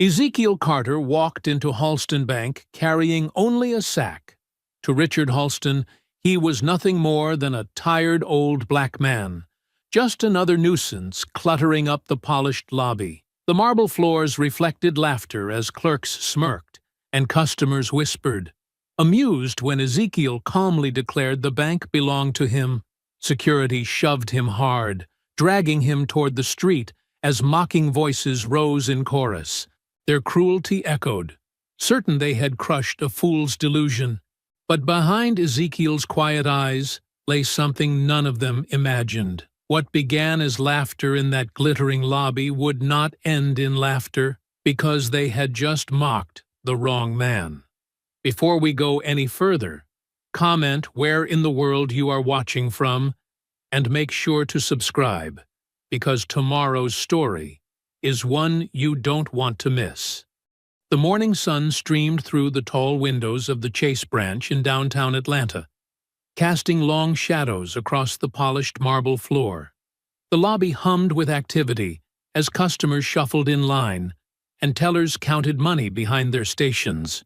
Ezekiel Carter walked into Halston Bank carrying only a sack. To Richard Halston, he was nothing more than a tired old black man, just another nuisance cluttering up the polished lobby. The marble floors reflected laughter as clerks smirked and customers whispered, amused when Ezekiel calmly declared the bank belonged to him. Security shoved him hard, dragging him toward the street as mocking voices rose in chorus. Their cruelty echoed, certain they had crushed a fool's delusion. But behind Ezekiel's quiet eyes lay something none of them imagined. What began as laughter in that glittering lobby would not end in laughter because they had just mocked the wrong man. Before we go any further, comment where in the world you are watching from and make sure to subscribe, because tomorrow's story is one you don't want to miss. The morning sun streamed through the tall windows of the Chase branch in downtown Atlanta, casting long shadows across the polished marble floor. The lobby hummed with activity as customers shuffled in line and tellers counted money behind their stations.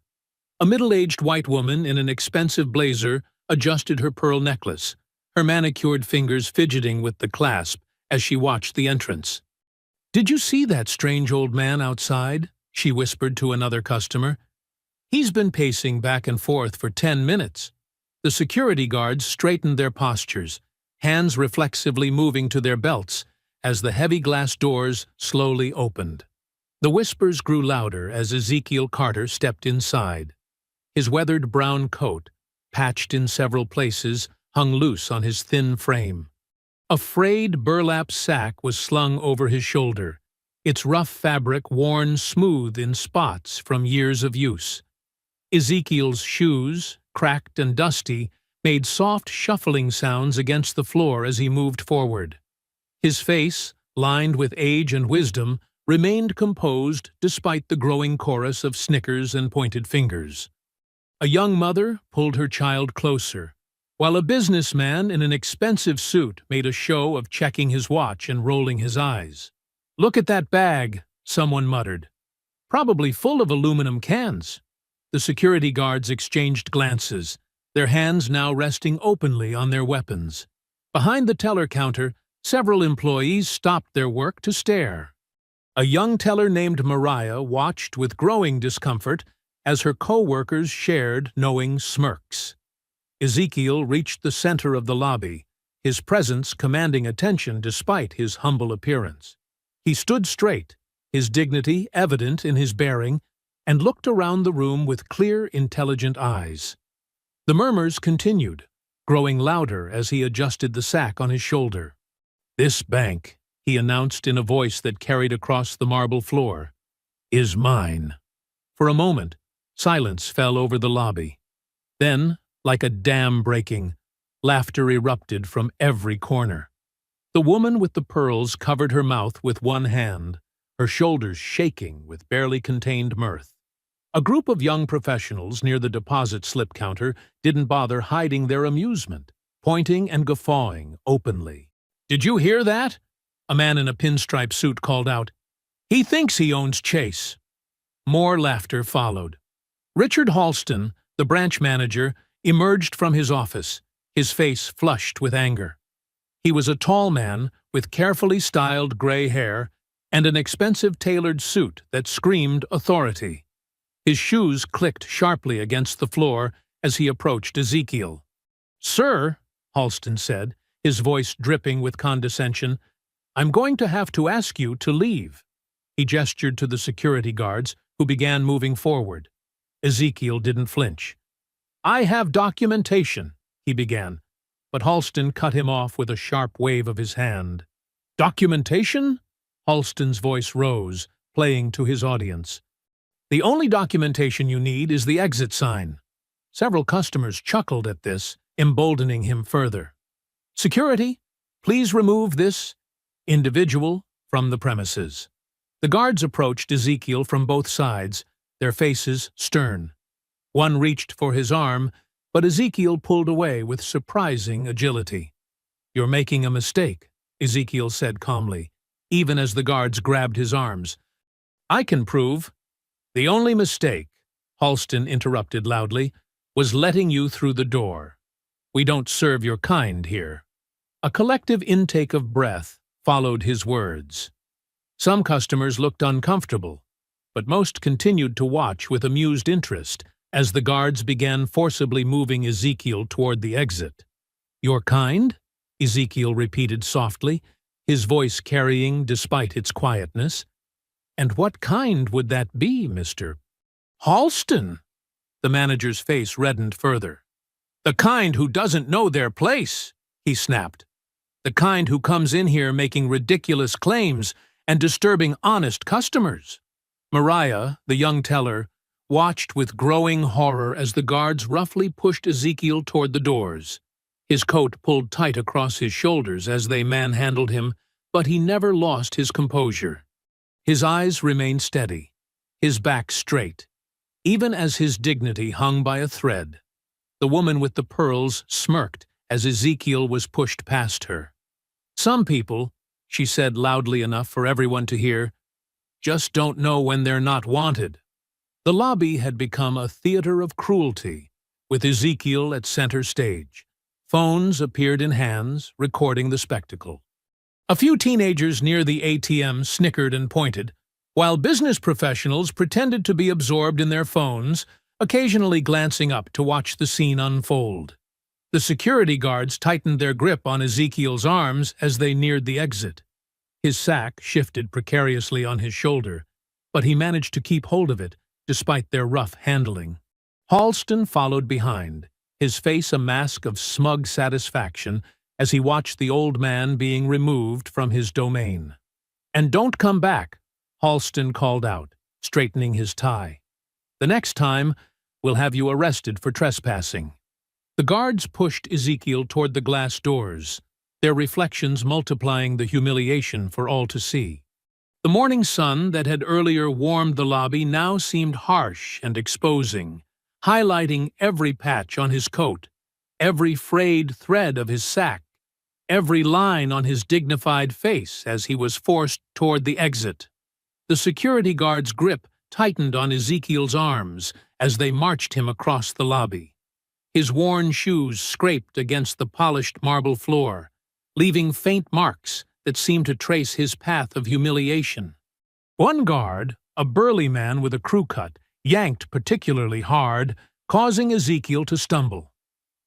A middle-aged white woman in an expensive blazer adjusted her pearl necklace, her manicured fingers fidgeting with the clasp as she watched the entrance. "Did you see that strange old man outside?" she whispered to another customer. "He's been pacing back and forth for 10 minutes. The security guards straightened their postures, hands reflexively moving to their belts as the heavy glass doors slowly opened. The whispers grew louder as Ezekiel Carter stepped inside. His weathered brown coat, patched in several places, hung loose on his thin frame. A frayed burlap sack was slung over his shoulder, its rough fabric worn smooth in spots from years of use. Ezekiel's shoes, cracked and dusty, made soft shuffling sounds against the floor as he moved forward. His face, lined with age and wisdom, remained composed despite the growing chorus of snickers and pointed fingers. A young mother pulled her child closer, while a businessman in an expensive suit made a show of checking his watch and rolling his eyes. "Look at that bag," someone muttered. "Probably full of aluminum cans." The security guards exchanged glances, their hands now resting openly on their weapons. Behind the teller counter, several employees stopped their work to stare. A young teller named Mariah watched with growing discomfort as her co-workers shared knowing smirks. Ezekiel reached the center of the lobby, his presence commanding attention despite his humble appearance. He stood straight, his dignity evident in his bearing, and looked around the room with clear, intelligent eyes. The murmurs continued, growing louder as he adjusted the sack on his shoulder. "This bank," he announced in a voice that carried across the marble floor, "is mine." For a moment, silence fell over the lobby. Then, like a dam breaking, laughter erupted from every corner. The woman with the pearls covered her mouth with one hand, her shoulders shaking with barely contained mirth. A group of young professionals near the deposit slip counter didn't bother hiding their amusement, pointing and guffawing openly. "Did you hear that?" a man in a pinstripe suit called out. "He thinks he owns Chase." More laughter followed. Richard Halston, the branch manager, emerged from his office, his face flushed with anger. He was a tall man with carefully styled gray hair and an expensive tailored suit that screamed authority. His shoes clicked sharply against the floor as he approached Ezekiel. "Sir," Halston said, his voice dripping with condescension, "I'm going to have to ask you to leave." He gestured to the security guards, who began moving forward. Ezekiel didn't flinch. "I have documentation," he began, but Halston cut him off with a sharp wave of his hand. "Documentation?" Halston's voice rose, playing to his audience. "The only documentation you need is the exit sign." Several customers chuckled at this, emboldening him further. "Security, please remove this individual from the premises." The guards approached Ezekiel from both sides, their faces stern. One reached for his arm, but Ezekiel pulled away with surprising agility. "You're making a mistake," Ezekiel said calmly, even as the guards grabbed his arms. "I can prove The only mistake, Halston interrupted loudly, was letting you through the door. We don't serve your kind here. A collective intake of breath followed his words. Some customers looked uncomfortable, but most continued to watch with amused interest as the guards began forcibly moving Ezekiel toward the exit. Your kind? Ezekiel repeated softly, his voice carrying despite its quietness. And what kind would that be, Mr. Halston? The manager's face reddened further. The kind who doesn't know their place, he snapped. The kind who comes in here making ridiculous claims and disturbing honest customers. Mariah, the young teller, watched with growing horror as the guards roughly pushed Ezekiel toward the doors. His coat pulled tight across his shoulders as they manhandled him, but he never lost his composure. His eyes remained steady, his back straight, even as his dignity hung by a thread. The woman with the pearls smirked as Ezekiel was pushed past her. Some people, she said loudly enough for everyone to hear, just don't know when they're not wanted. The lobby had become a theater of cruelty, with Ezekiel at center stage. Phones appeared in hands, recording the spectacle. A few teenagers near the ATM snickered and pointed, while business professionals pretended to be absorbed in their phones, occasionally glancing up to watch the scene unfold. The security guards tightened their grip on Ezekiel's arms as they neared the exit. His sack shifted precariously on his shoulder, but he managed to keep hold of it, despite their rough handling. Halston followed behind, his face a mask of smug satisfaction as he watched the old man being removed from his domain. And don't come back, Halston called out, straightening his tie. The next time, we'll have you arrested for trespassing. The guards pushed Ezekiel toward the glass doors, their reflections multiplying the humiliation for all to see. The morning sun that had earlier warmed the lobby now seemed harsh and exposing, highlighting every patch on his coat, every frayed thread of his sack, every line on his dignified face as he was forced toward the exit. The security guard's grip tightened on Ezekiel's arms as they marched him across the lobby. His worn shoes scraped against the polished marble floor, leaving faint marks that seemed to trace his path of humiliation. One guard, a burly man with a crew cut, yanked particularly hard, causing Ezekiel to stumble.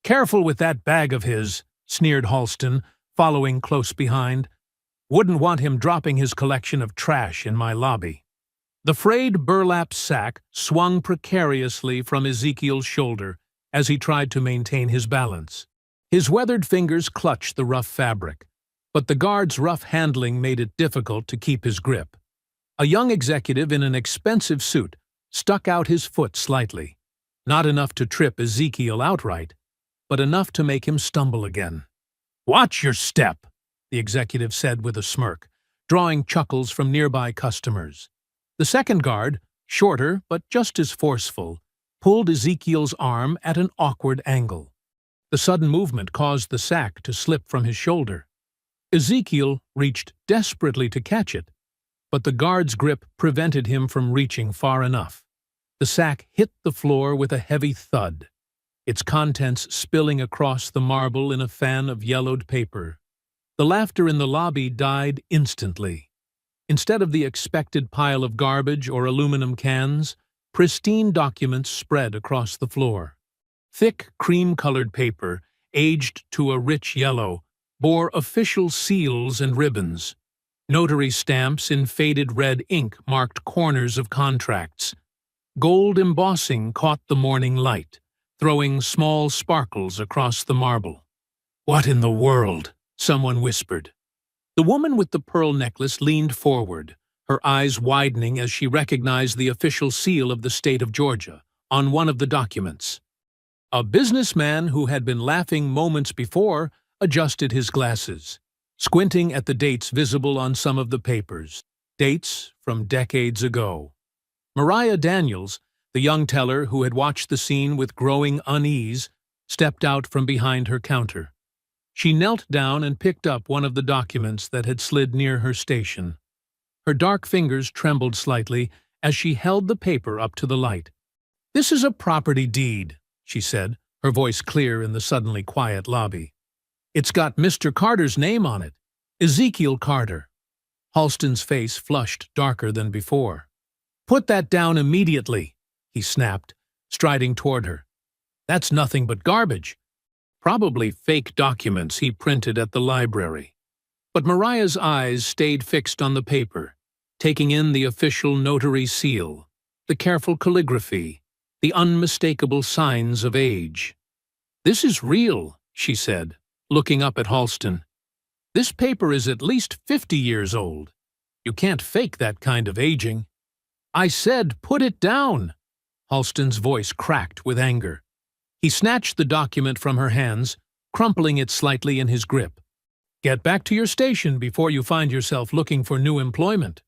"Careful with that bag of his," sneered Halston, following close behind. "Wouldn't want him dropping his collection of trash in my lobby." The frayed burlap sack swung precariously from Ezekiel's shoulder as he tried to maintain his balance. His weathered fingers clutched the rough fabric, but the guard's rough handling made it difficult to keep his grip. A young executive in an expensive suit stuck out his foot slightly, not enough to trip Ezekiel outright, but enough to make him stumble again. "Watch your step," the executive said with a smirk, drawing chuckles from nearby customers. The second guard, shorter but just as forceful, pulled Ezekiel's arm at an awkward angle. The sudden movement caused the sack to slip from his shoulder. Ezekiel reached desperately to catch it, but the guard's grip prevented him from reaching far enough. The sack hit the floor with a heavy thud, its contents spilling across the marble in a fan of yellowed paper. The laughter in the lobby died instantly. Instead of the expected pile of garbage or aluminum cans, pristine documents spread across the floor. Thick, cream-colored paper, aged to a rich yellow, bore official seals and ribbons. Notary stamps in faded red ink marked corners of contracts. Gold embossing caught the morning light, throwing small sparkles across the marble. "What in the world?" someone whispered. The woman with the pearl necklace leaned forward, her eyes widening as she recognized the official seal of the state of Georgia on one of the documents. A businessman who had been laughing moments before adjusted his glasses, squinting at the dates visible on some of the papers, dates from decades ago. Mariah Daniels, the young teller who had watched the scene with growing unease, stepped out from behind her counter. She knelt down and picked up one of the documents that had slid near her station. Her dark fingers trembled slightly as she held the paper up to the light. "This is a property deed," she said, her voice clear in the suddenly quiet lobby. "It's got Mr. Carter's name on it, Ezekiel Carter." Halston's face flushed darker than before. "Put that down immediately," he snapped, striding toward her. "That's nothing but garbage. Probably fake documents he printed at the library." But Mariah's eyes stayed fixed on the paper, taking in the official notary seal, the careful calligraphy, the unmistakable signs of age. "This is real," she said, looking up at Halston. "This paper is at least 50 years old. You can't fake that kind of aging." "I said, put it down!" Halston's voice cracked with anger. He snatched the document from her hands, crumpling it slightly in his grip. "Get back to your station before you find yourself looking for new employment."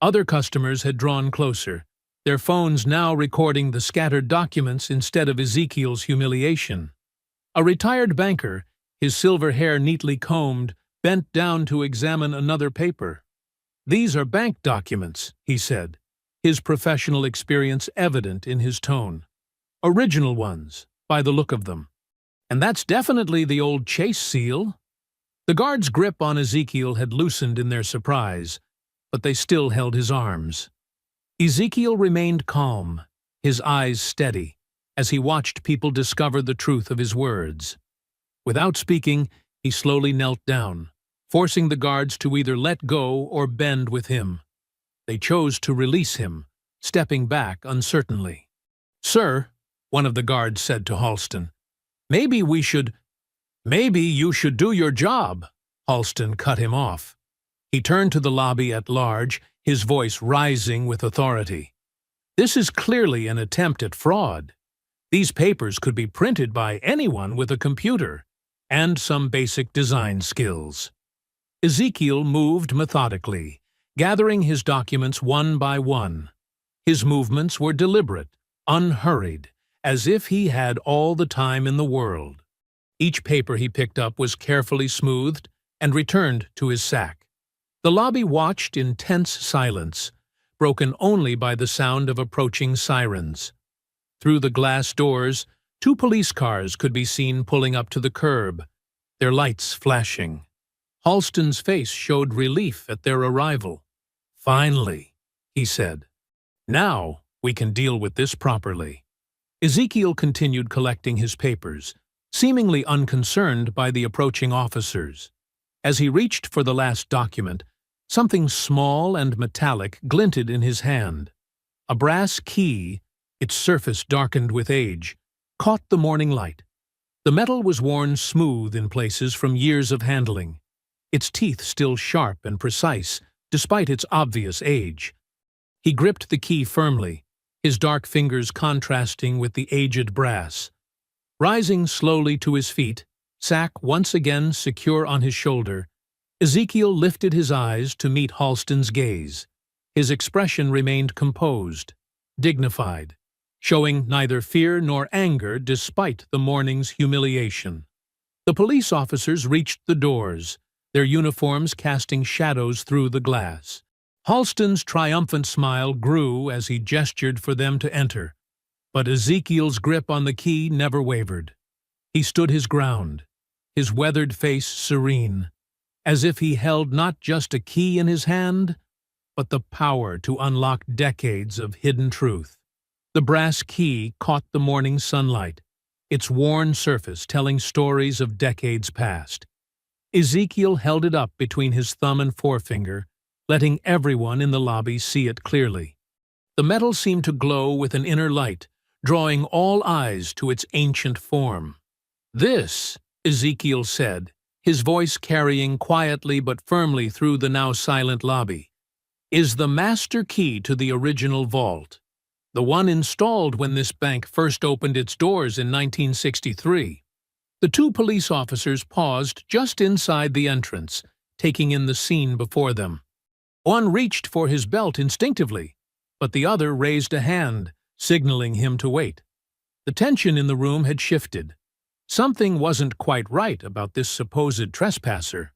Other customers had drawn closer, their phones now recording the scattered documents instead of Ezekiel's humiliation. A retired banker, his silver hair neatly combed, bent down to examine another paper. "These are bank documents," he said, his professional experience evident in his tone. "Original ones, by the look of them. And that's definitely the old Chase seal." The guard's grip on Ezekiel had loosened in their surprise, but they still held his arms. Ezekiel remained calm, his eyes steady, as he watched people discover the truth of his words. Without speaking, he slowly knelt down, forcing the guards to either let go or bend with him. They chose to release him, stepping back uncertainly. "Sir," one of the guards said to Halston, Maybe you should do your job." Halston cut him off. He turned to the lobby at large, his voice rising with authority. "This is clearly an attempt at fraud. These papers could be printed by anyone with a computer and some basic design skills." Ezekiel moved methodically, gathering his documents one by one. His movements were deliberate, unhurried, as if he had all the time in the world. Each paper he picked up was carefully smoothed and returned to his sack. The lobby watched in tense silence, broken only by the sound of approaching sirens. Through the glass doors, 2 police cars could be seen pulling up to the curb, their lights flashing. Halston's face showed relief at their arrival. "Finally," he said. "Now we can deal with this properly." Ezekiel continued collecting his papers, seemingly unconcerned by the approaching officers. As he reached for the last document, something small and metallic glinted in his hand. A brass key, its surface darkened with age, caught the morning light. The metal was worn smooth in places from years of handling, its teeth still sharp and precise despite its obvious age. He gripped the key firmly, his dark fingers contrasting with the aged brass. Rising slowly to his feet, sack once again secure on his shoulder, Ezekiel lifted his eyes to meet Halston's gaze. His expression remained composed, dignified, showing neither fear nor anger despite the morning's humiliation. The police officers reached the doors, their uniforms casting shadows through the glass. Halston's triumphant smile grew as he gestured for them to enter, but Ezekiel's grip on the key never wavered. He stood his ground, his weathered face serene, as if he held not just a key in his hand, but the power to unlock decades of hidden truth. The brass key caught the morning sunlight, its worn surface telling stories of decades past. Ezekiel held it up between his thumb and forefinger, letting everyone in the lobby see it clearly. The metal seemed to glow with an inner light, drawing all eyes to its ancient form. "This," Ezekiel said, his voice carrying quietly but firmly through the now silent lobby, "is the master key to the original vault, the one installed when this bank first opened its doors in 1963. The 2 police officers paused just inside the entrance, taking in the scene before them. One reached for his belt instinctively, but the other raised a hand, signaling him to wait. The tension in the room had shifted. Something wasn't quite right about this supposed trespasser.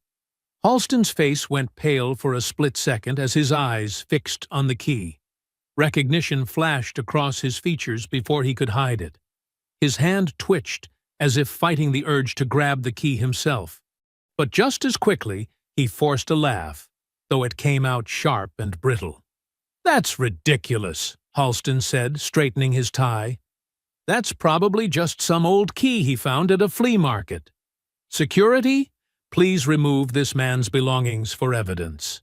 Halston's face went pale for a split second as his eyes fixed on the key. Recognition flashed across his features before he could hide it. His hand twitched, as if fighting the urge to grab the key himself. But just as quickly, he forced a laugh, though it came out sharp and brittle. "That's ridiculous," Halston said, straightening his tie. "That's probably just some old key he found at a flea market. Security, please remove this man's belongings for evidence."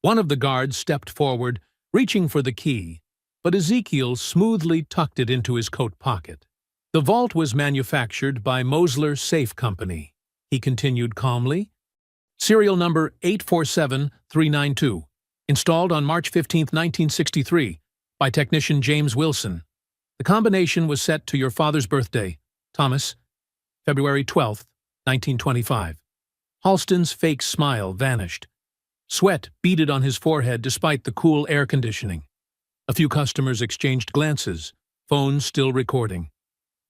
One of the guards stepped forward, reaching for the key, but Ezekiel smoothly tucked it into his coat pocket. "The vault was manufactured by Mosler Safe Company," he continued calmly. "Serial number 847392. Installed on March 15, 1963, by technician James Wilson. The combination was set to your father's birthday, Thomas, February 12, 1925. Halston's fake smile vanished. Sweat beaded on his forehead despite the cool air conditioning. A few customers exchanged glances, phones still recording.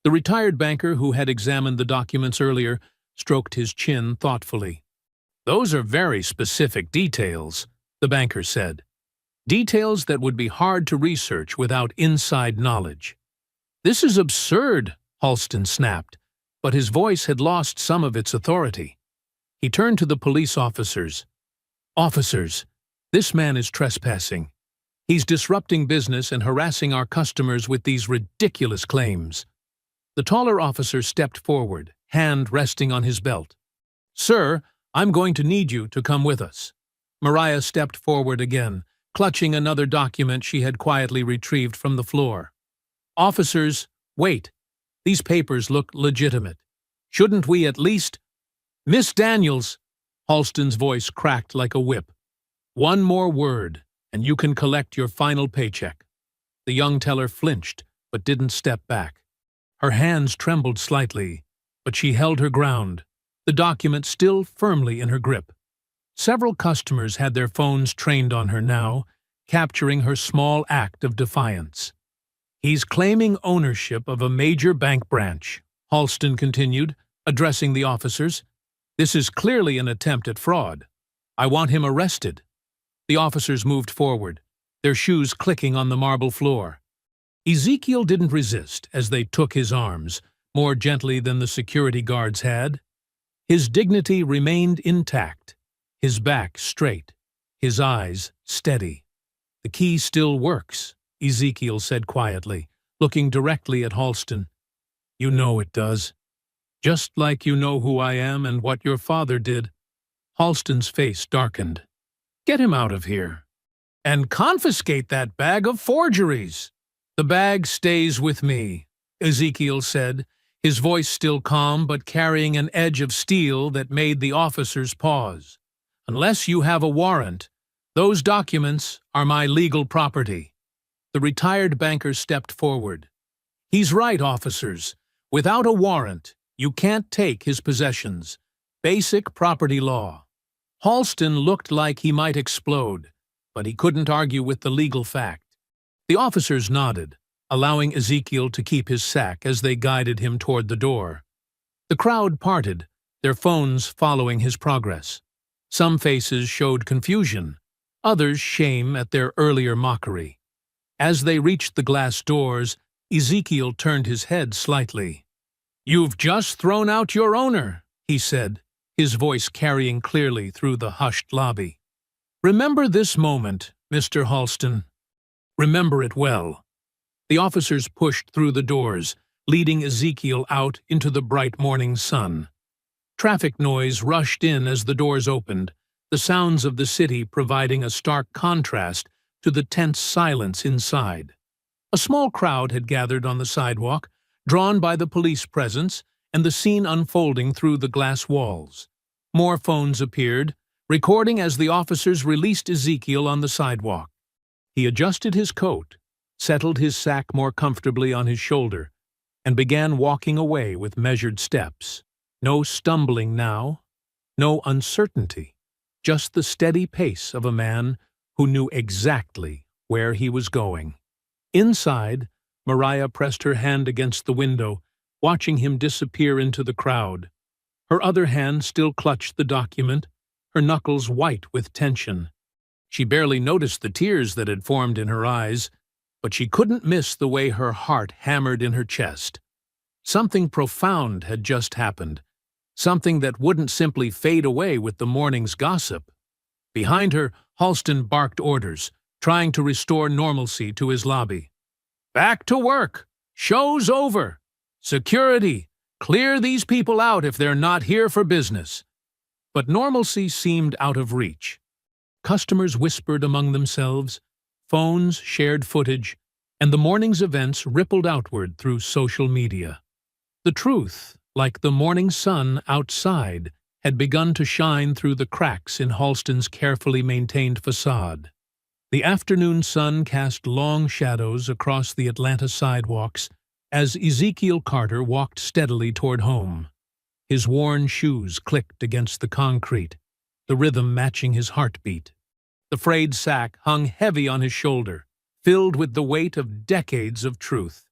The retired banker who had examined the documents earlier stroked his chin thoughtfully. "Those are very specific details," the banker said. "Details that would be hard to research without inside knowledge." "This is absurd," Halston snapped, but his voice had lost some of its authority. He turned to the police officers. "Officers, this man is trespassing. He's disrupting business and harassing our customers with these ridiculous claims." The taller officer stepped forward, hand resting on his belt. "Sir, I'm going to need you to come with us." Mariah stepped forward again, clutching another document she had quietly retrieved from the floor. "Officers, wait. These papers look legitimate. Shouldn't we at least—" "Miss Daniels!" Halston's voice cracked like a whip. "One more word, and you can collect your final paycheck." The young teller flinched, but didn't step back. Her hands trembled slightly, but she held her ground, the document still firmly in her grip. Several customers had their phones trained on her now, capturing her small act of defiance. "He's claiming ownership of a major bank branch," Halston continued, addressing the officers. "This is clearly an attempt at fraud. I want him arrested." The officers moved forward, their shoes clicking on the marble floor. Ezekiel didn't resist as they took his arms, more gently than the security guards had. His dignity remained intact, his back straight, his eyes steady. "The key still works," Ezekiel said quietly, looking directly at Halston. "You know it does. Just like you know who I am and what your father did." Halston's face darkened. "Get him out of here. And confiscate that bag of forgeries." "The bag stays with me," Ezekiel said, his voice still calm but carrying an edge of steel that made the officers pause. "Unless you have a warrant, those documents are my legal property." The retired banker stepped forward. "He's right, officers. Without a warrant, you can't take his possessions. Basic property law." Halston looked like he might explode, but he couldn't argue with the legal fact. The officers nodded, allowing Ezekiel to keep his sack as they guided him toward the door. The crowd parted, their phones following his progress. Some faces showed confusion, others shame at their earlier mockery. As they reached the glass doors, Ezekiel turned his head slightly. "You've just thrown out your owner," he said, his voice carrying clearly through the hushed lobby. "Remember this moment, Mr. Halston. Remember it well." The officers pushed through the doors, leading Ezekiel out into the bright morning sun. Traffic noise rushed in as the doors opened, the sounds of the city providing a stark contrast to the tense silence inside. A small crowd had gathered on the sidewalk, drawn by the police presence and the scene unfolding through the glass walls. More phones appeared, recording as the officers released Ezekiel on the sidewalk. He adjusted his coat, settled his sack more comfortably on his shoulder, and began walking away with measured steps. No stumbling now, no uncertainty, just the steady pace of a man who knew exactly where he was going. Inside, Mariah pressed her hand against the window, watching him disappear into the crowd. Her other hand still clutched the document, her knuckles white with tension. She barely noticed the tears that had formed in her eyes, but she couldn't miss the way her heart hammered in her chest. Something profound had just happened, something that wouldn't simply fade away with the morning's gossip. Behind her, Halston barked orders, trying to restore normalcy to his lobby. "Back to work! Show's over! Security! Clear these people out if they're not here for business!" But normalcy seemed out of reach. Customers whispered among themselves, phones shared footage, and the morning's events rippled outward through social media. The truth, like the morning sun outside, had begun to shine through the cracks in Halston's carefully maintained facade. The afternoon sun cast long shadows across the Atlanta sidewalks as Ezekiel Carter walked steadily toward home. His worn shoes clicked against the concrete, the rhythm matching his heartbeat. The frayed sack hung heavy on his shoulder, filled with the weight of decades of truth.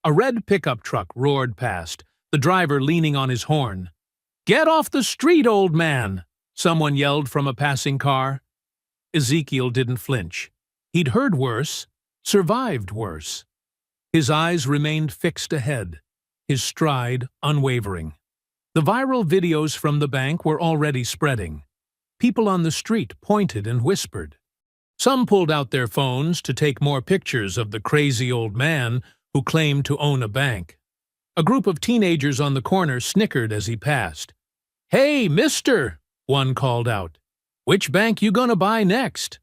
A red pickup truck roared past, the driver leaning on his horn. "Get off the street, old man!" someone yelled from a passing car. Ezekiel didn't flinch. He'd heard worse, survived worse. His eyes remained fixed ahead, his stride unwavering. The viral videos from the bank were already spreading. People on the street pointed and whispered. Some pulled out their phones to take more pictures of the crazy old man who claimed to own a bank. A group of teenagers on the corner snickered as he passed. "Hey, mister!" one called out. "Which bank you gonna buy next?"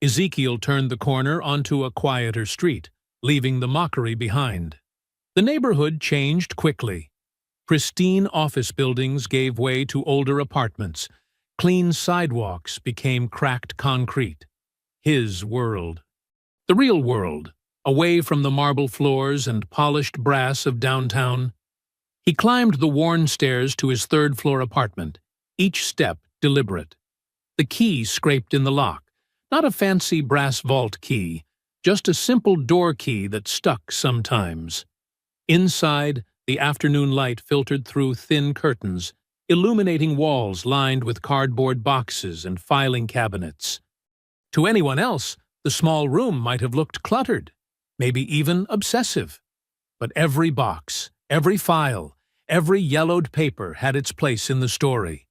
Ezekiel turned the corner onto a quieter street, leaving the mockery behind. The neighborhood changed quickly. Pristine office buildings gave way to older apartments. Clean sidewalks became cracked concrete. His world. The real world, away from the marble floors and polished brass of downtown. He climbed the worn stairs to his third-floor apartment, each step deliberate. The key scraped in the lock, not a fancy brass vault key, just a simple door key that stuck sometimes. Inside, the afternoon light filtered through thin curtains, illuminating walls lined with cardboard boxes and filing cabinets. To anyone else, the small room might have looked cluttered, maybe even obsessive. But every box, every file, every yellowed paper had its place in the story.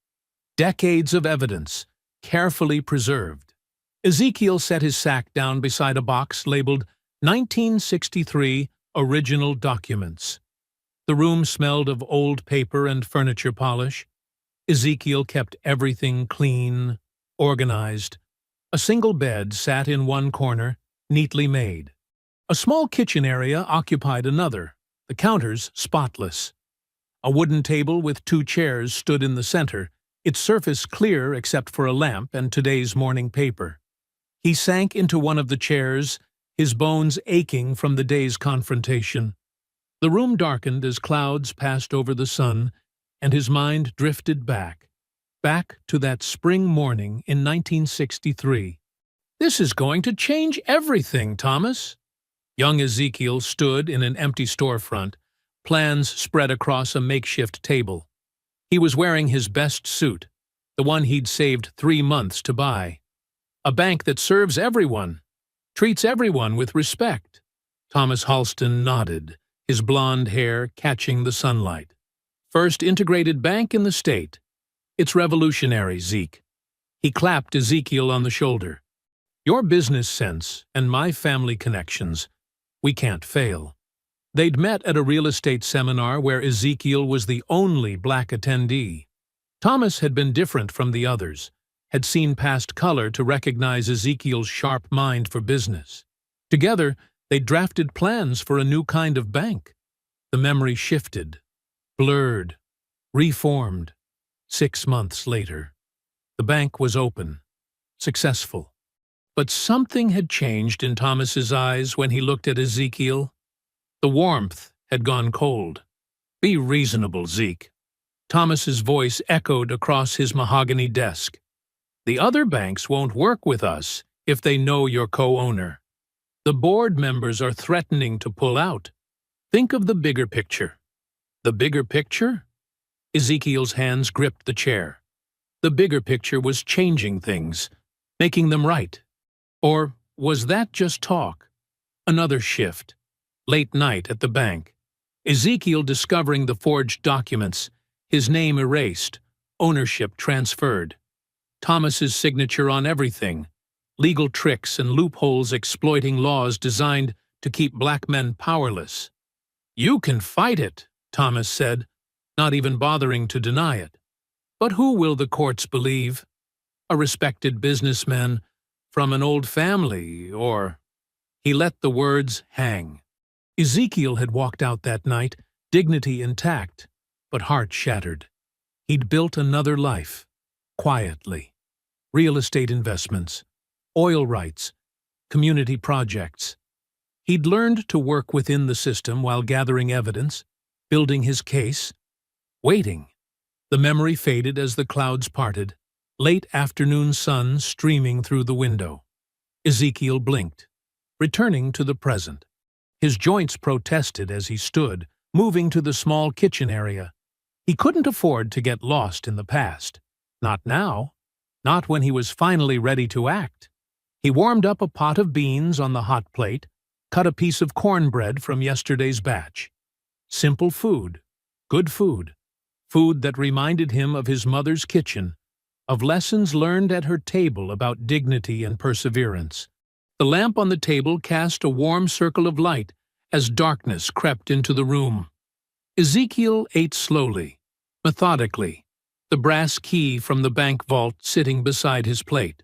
Decades of evidence, carefully preserved. Ezekiel set his sack down beside a box labeled 1963 Original Documents. The room smelled of old paper and furniture polish. Ezekiel kept everything clean, organized. A single bed sat in one corner, neatly made. A small kitchen area occupied another, the counters spotless. A wooden table with 2 chairs stood in the center, its surface clear except for a lamp and today's morning paper. He sank into one of the chairs, his bones aching from the day's confrontation. The room darkened as clouds passed over the sun, and his mind drifted back to that spring morning in 1963. "This is going to change everything, Thomas." Young Ezekiel stood in an empty storefront, plans spread across a makeshift table. He was wearing his best suit, the one he'd saved 3 months to buy. A bank that serves everyone, treats everyone with respect. Thomas Halston nodded, his blonde hair catching the sunlight. "First integrated bank in the state. It's revolutionary, Zeke." He clapped Ezekiel on the shoulder. "Your business sense and my family connections, we can't fail." They'd met at a real estate seminar where Ezekiel was the only black attendee. Thomas had been different from the others, had seen past color to recognize Ezekiel's sharp mind for business. Together, they drafted plans for a new kind of bank. The memory shifted, blurred, reformed. 6 months later, the bank was open, successful. But something had changed in Thomas's eyes when he looked at Ezekiel. The warmth had gone cold. "Be reasonable, Zeke." Thomas's voice echoed across his mahogany desk. "The other banks won't work with us if they know you're co-owner. The board members are threatening to pull out. Think of the bigger picture." "The bigger picture?" Ezekiel's hands gripped the chair. The bigger picture was changing things, making them right. Or was that just talk? Another shift. Late night at the bank. Ezekiel discovering the forged documents, his name erased, ownership transferred. Thomas's signature on everything. Legal tricks and loopholes exploiting laws designed to keep black men powerless. "You can fight it," Thomas said, not even bothering to deny it. "But who will the courts believe? A respected businessman from an old family, or—" He let the words hang. Ezekiel had walked out that night, dignity intact, but heart shattered. He'd built another life, quietly. Real estate investments, oil rights, community projects. He'd learned to work within the system while gathering evidence, building his case, waiting. The memory faded as the clouds parted, late afternoon sun streaming through the window. Ezekiel blinked, returning to the present. His joints protested as he stood, moving to the small kitchen area. He couldn't afford to get lost in the past. Not now. Not when he was finally ready to act. He warmed up a pot of beans on the hot plate, cut a piece of cornbread from yesterday's batch. Simple food. Good food. Food that reminded him of his mother's kitchen, of lessons learned at her table about dignity and perseverance. The lamp on the table cast a warm circle of light as darkness crept into the room. Ezekiel ate slowly, methodically, the brass key from the bank vault sitting beside his plate.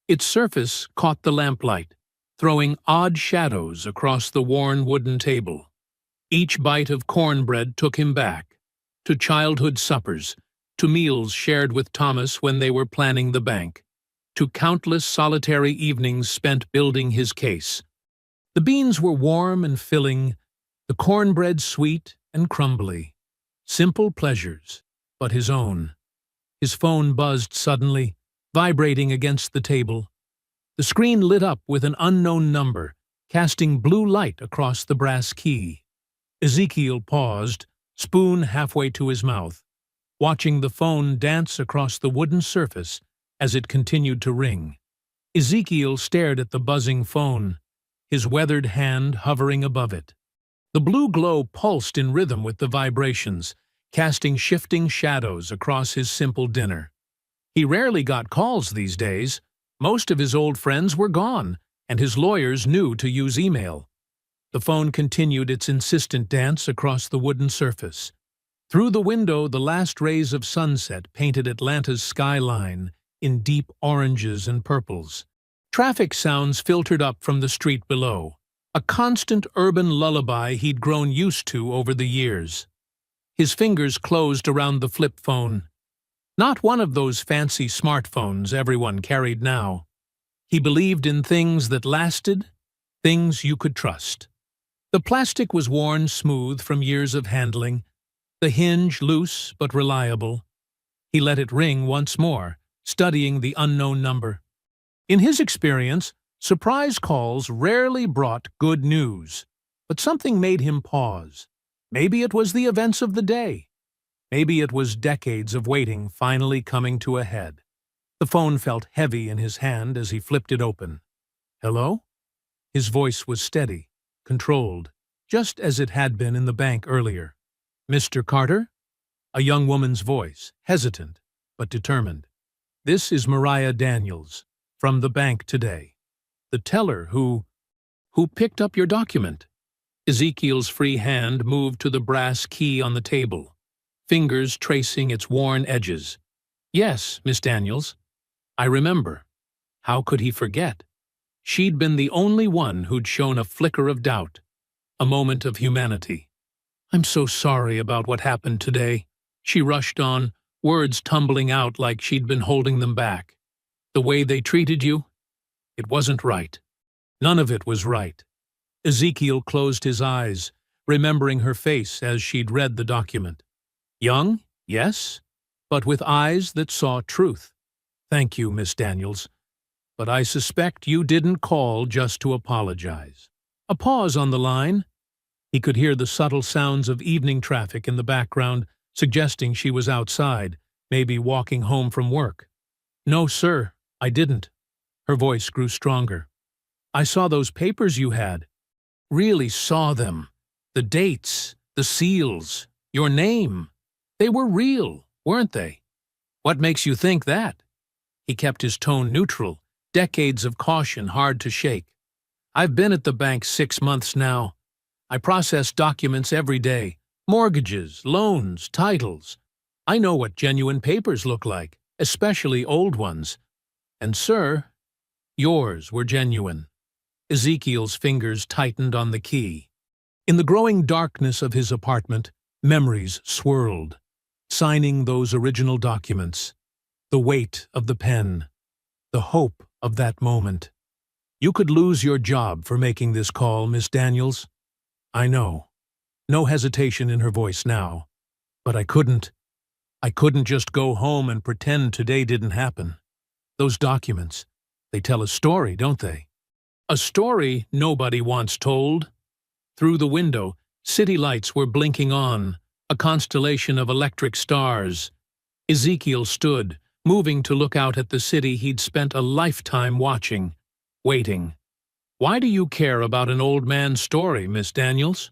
Its surface caught the lamplight, throwing odd shadows across the worn wooden table. Each bite of cornbread took him back, to childhood suppers, to meals shared with Thomas when they were planning the bank, to countless solitary evenings spent building his case. The beans were warm and filling, the cornbread sweet and crumbly. Simple pleasures, but his own. His phone buzzed suddenly, vibrating against the table. The screen lit up with an unknown number, casting blue light across the brass key. Ezekiel paused, spoon halfway to his mouth, watching the phone dance across the wooden surface as it continued to ring. Ezekiel stared at the buzzing phone, his weathered hand hovering above it. The blue glow pulsed in rhythm with the vibrations, casting shifting shadows across his simple dinner. He rarely got calls these days. Most of his old friends were gone, and his lawyers knew to use email. The phone continued its insistent dance across the wooden surface. Through the window, the last rays of sunset painted Atlanta's skyline in deep oranges and purples. Traffic sounds filtered up from the street below, a constant urban lullaby he'd grown used to over the years. His fingers closed around the flip phone. Not one of those fancy smartphones everyone carried now. He believed in things that lasted, things you could trust. The plastic was worn smooth from years of handling, the hinge loose but reliable. He let it ring once more, studying the unknown number. In his experience, surprise calls rarely brought good news, but something made him pause. Maybe it was the events of the day. Maybe it was decades of waiting finally coming to a head. The phone felt heavy in his hand as he flipped it open. "Hello?" His voice was steady, controlled, just as it had been in the bank earlier. "Mr. Carter?" A young woman's voice, hesitant but determined. "This is Mariah Daniels, from the bank today. The teller who picked up your document." Ezekiel's free hand moved to the brass key on the table, fingers tracing its worn edges. "Yes, Miss Daniels. I remember." How could he forget? She'd been the only one who'd shown a flicker of doubt, a moment of humanity. "I'm so sorry about what happened today," she rushed on, words tumbling out like she'd been holding them back. "The way they treated you, it wasn't right. None of it was right." Ezekiel closed his eyes, remembering her face as she'd read the document. Young, yes, but with eyes that saw truth. "Thank you, Miss Daniels. But I suspect you didn't call just to apologize." A pause on the line. He could hear the subtle sounds of evening traffic in the background, suggesting she was outside, maybe walking home from work. "No, sir, I didn't." Her voice grew stronger. "I saw those papers you had. really saw them. The dates, the seals, your name. They were real, weren't they? What makes you think that? He kept his tone neutral, decades of caution hard to shake. I've been at the bank 6 months now. I process documents every day. Mortgages, loans, titles. I know what genuine papers look like, especially old ones. And sir, yours were genuine. Ezekiel's fingers tightened on the key. In the growing darkness of his apartment, memories swirled, signing those original documents. The weight of the pen, the hope of that moment. You could lose your job for making this call, Miss Daniels. I know. No hesitation in her voice now. But I couldn't just go home and pretend today didn't happen. Those documents, they tell a story, don't they? A story nobody wants told. Through the window, city lights were blinking on, a constellation of electric stars. Ezekiel stood, moving to look out at the city he'd spent a lifetime watching, waiting. Why do you care about an old man's story, Miss Daniels?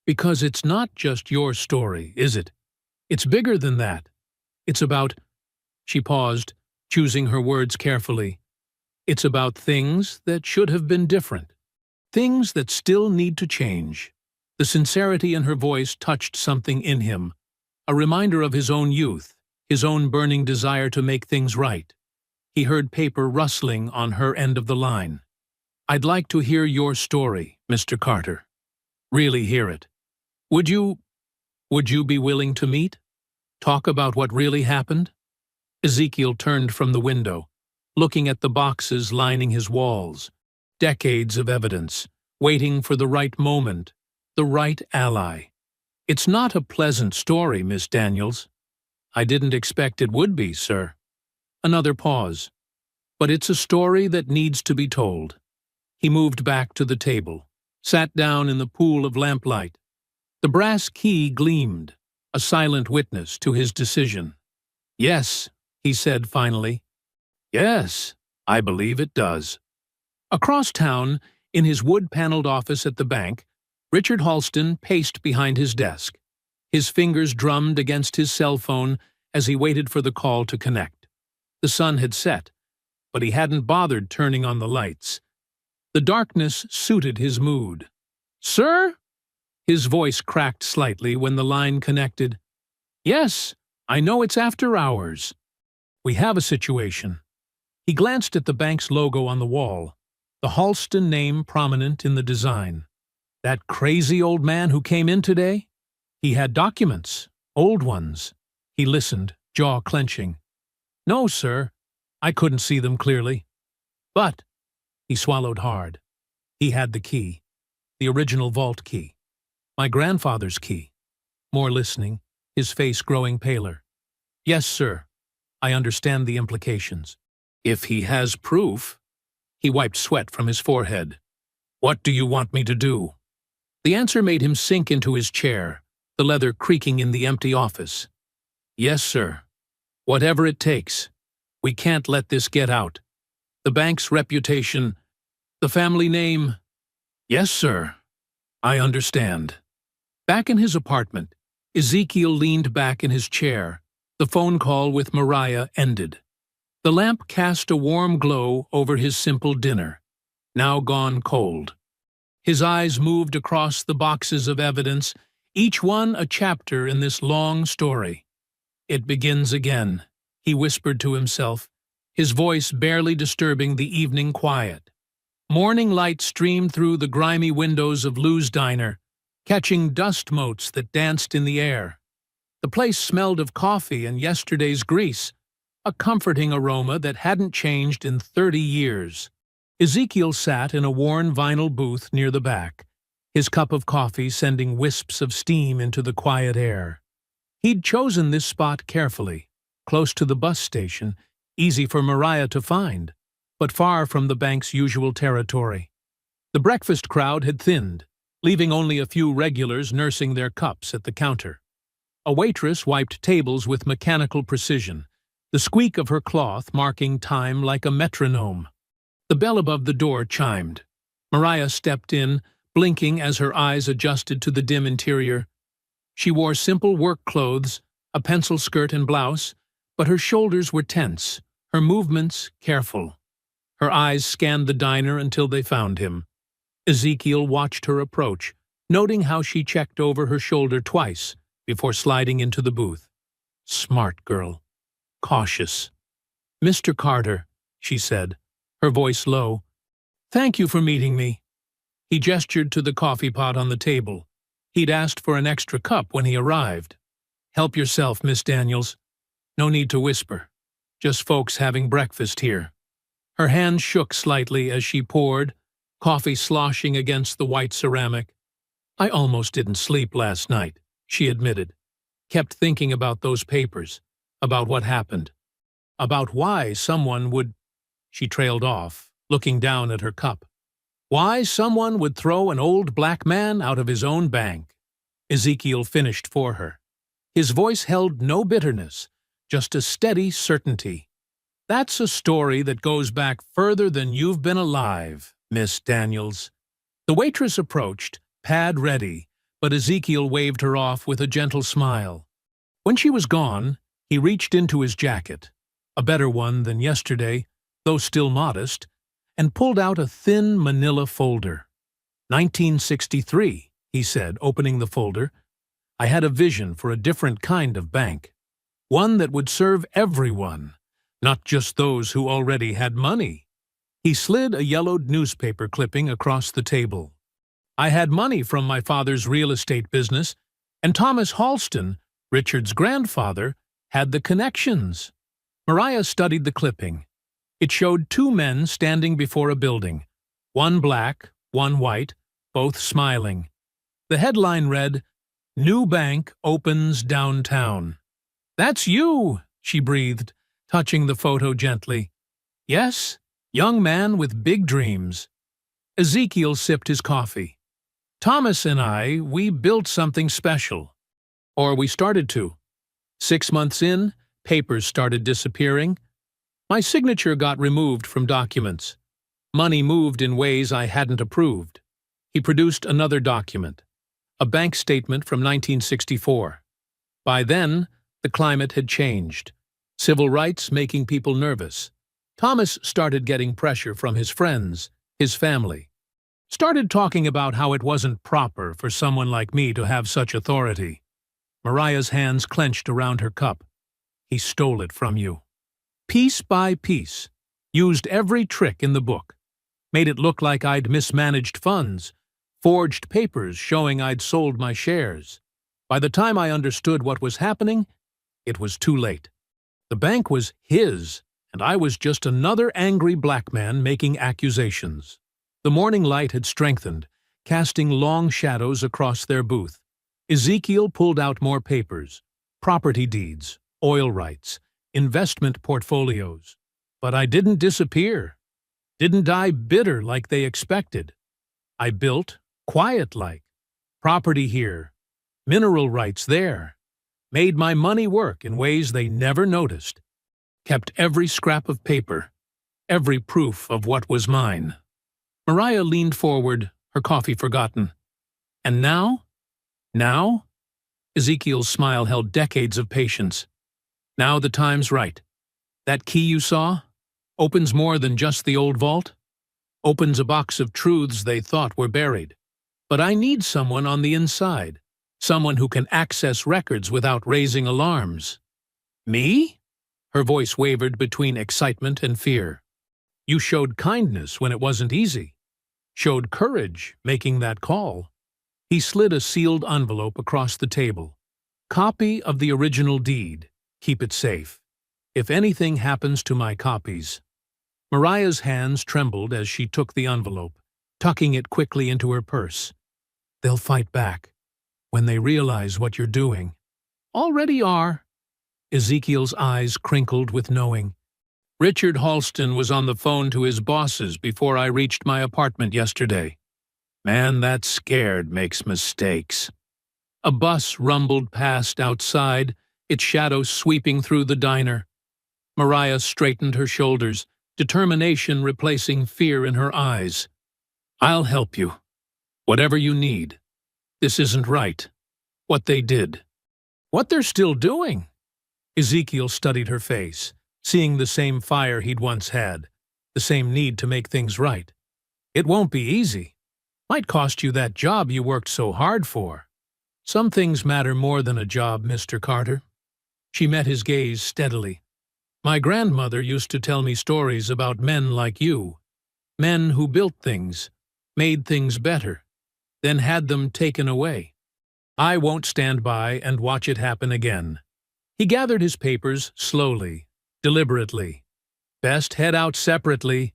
Because it's not just your story, is it? It's bigger than that. It's about— She paused, choosing her words carefully. It's about things that should have been different. Things that still need to change. The sincerity in her voice touched something in him, a reminder of his own youth, his own burning desire to make things right. He heard paper rustling on her end of the line. I'd like to hear your story, Mr. Carter. Really hear it. Would you be willing to meet? Talk about what really happened? Ezekiel turned from the window, looking at the boxes lining his walls. Decades of evidence, waiting for the right moment, the right ally. It's not a pleasant story, Miss Daniels. I didn't expect it would be, sir. Another pause. But it's a story that needs to be told. He moved back to the table, sat down in the pool of lamplight. The brass key gleamed, a silent witness to his decision. Yes, he said finally. Yes, I believe it does. Across town, in his wood-paneled office at the bank, Richard Halston paced behind his desk. His fingers drummed against his cell phone as he waited for the call to connect. The sun had set, but he hadn't bothered turning on the lights. The darkness suited his mood. Sir? His voice cracked slightly when the line connected. Yes, I know it's after hours. We have a situation. He glanced at the bank's logo on the wall, the Halston name prominent in the design. That crazy old man who came in today? He had documents, old ones. He listened, jaw clenching. No, sir, I couldn't see them clearly. But, he swallowed hard. He had the key, the original vault key. My grandfather's key. More listening, his face growing paler. Yes, sir, I understand the implications. If he has proof— He wiped sweat from his forehead. What do you want me to do? The answer made him sink into his chair, the leather creaking in the empty office. Yes, sir. Whatever it takes. We can't let this get out. The bank's reputation, the family name— Yes, sir. I understand. Back in his apartment, Ezekiel leaned back in his chair. The phone call with Mariah ended. The lamp cast a warm glow over his simple dinner, now gone cold. His eyes moved across the boxes of evidence, each one a chapter in this long story. It begins again, he whispered to himself, his voice barely disturbing the evening quiet. Morning light streamed through the grimy windows of Lou's diner, catching dust motes that danced in the air. The place smelled of coffee and yesterday's grease, a comforting aroma that hadn't changed in 30 years. Ezekiel sat in a worn vinyl booth near the back, his cup of coffee sending wisps of steam into the quiet air. He'd chosen this spot carefully, close to the bus station, easy for Mariah to find, but far from the bank's usual territory. The breakfast crowd had thinned, leaving only a few regulars nursing their cups at the counter. A waitress wiped tables with mechanical precision, the squeak of her cloth marking time like a metronome. The bell above the door chimed. Mariah stepped in, blinking as her eyes adjusted to the dim interior. She wore simple work clothes, a pencil skirt and blouse, but her shoulders were tense, her movements careful. Her eyes scanned the diner until they found him. Ezekiel watched her approach, noting how she checked over her shoulder twice before sliding into the booth. Smart girl. Cautious. "Mr. Carter," she said, her voice low. "Thank you for meeting me." He gestured to the coffee pot on the table. He'd asked for an extra cup when he arrived. "Help yourself, Miss Daniels. No need to whisper. Just folks having breakfast here." Her hand shook slightly as she poured, coffee sloshing against the white ceramic. "I almost didn't sleep last night," she admitted. "Kept thinking about those papers, about what happened, about why someone would—" She trailed off, looking down at her cup. "Why someone would throw an old black man out of his own bank." Ezekiel finished for her. His voice held no bitterness, just a steady certainty. "That's a story that goes back further than you've been alive, Miss Daniels." The waitress approached, pad ready, but Ezekiel waved her off with a gentle smile. When she was gone, he reached into his jacket, a better one than yesterday, though still modest, and pulled out a thin manila folder. "1963, he said, opening the folder. "I had a vision for a different kind of bank. One that would serve everyone, not just those who already had money." He slid a yellowed newspaper clipping across the table. "I had money from my father's real estate business, and Thomas Halston, Richard's grandfather, had the connections." Mariah studied the clipping. It showed two men standing before a building, one black, one white, both smiling. The headline read, "New Bank Opens Downtown." "That's you," she breathed, touching the photo gently. "Yes, young man with big dreams." Ezekiel sipped his coffee. "Thomas and we built something special. Or we started to. 6 months in, papers started disappearing. My signature got removed from documents. Money moved in ways I hadn't approved." He produced another document, a bank statement from 1964. By then, the climate had changed. Civil rights making people nervous. Thomas started getting pressure from his friends, his family. Started talking about how it wasn't proper for someone like me to have such authority. Mariah's hands clenched around her cup. "He stole it from you. Piece by piece. Used every trick in the book. Made it look like I'd mismanaged funds. Forged papers showing I'd sold my shares. By the time I understood what was happening, it was too late. The bank was his, and I was just another angry black man making accusations." The morning light had strengthened, casting long shadows across their booth. Ezekiel pulled out more papers, property deeds, oil rights, investment portfolios. "But I didn't disappear. Didn't die bitter like they expected. I built, quiet-like, property here, mineral rights there. Made my money work in ways they never noticed. Kept every scrap of paper, every proof of what was mine." Mariah leaned forward, her coffee forgotten. "And now? Now?" Ezekiel's smile held decades of patience. "Now the time's right. That key you saw opens more than just the old vault. Opens a box of truths they thought were buried. But I need someone on the inside, someone who can access records without raising alarms." "Me?" Her voice wavered between excitement and fear. "You showed kindness when it wasn't easy. Showed courage making that call." He slid a sealed envelope across the table. "Copy of the original deed. Keep it safe. If anything happens to my copies." Mariah's hands trembled as she took the envelope, tucking it quickly into her purse. "They'll fight back. When they realize what you're doing." "Already are." Ezekiel's eyes crinkled with knowing. "Richard Halston was on the phone to his bosses before I reached my apartment yesterday. Man, that scared makes mistakes." A bus rumbled past outside, its shadow sweeping through the diner. Mariah straightened her shoulders, determination replacing fear in her eyes. "I'll help you." Whatever you need. This isn't right. What they did. What they're still doing. Ezekiel studied her face, seeing the same fire he'd once had, the same need to make things right. It won't be easy. Might cost you that job you worked so hard for. Some things matter more than a job, Mr. Carter. She met his gaze steadily. My grandmother used to tell me stories about men like you. Men who built things, made things better, then had them taken away. I won't stand by and watch it happen again. He gathered his papers slowly, deliberately. Best head out separately.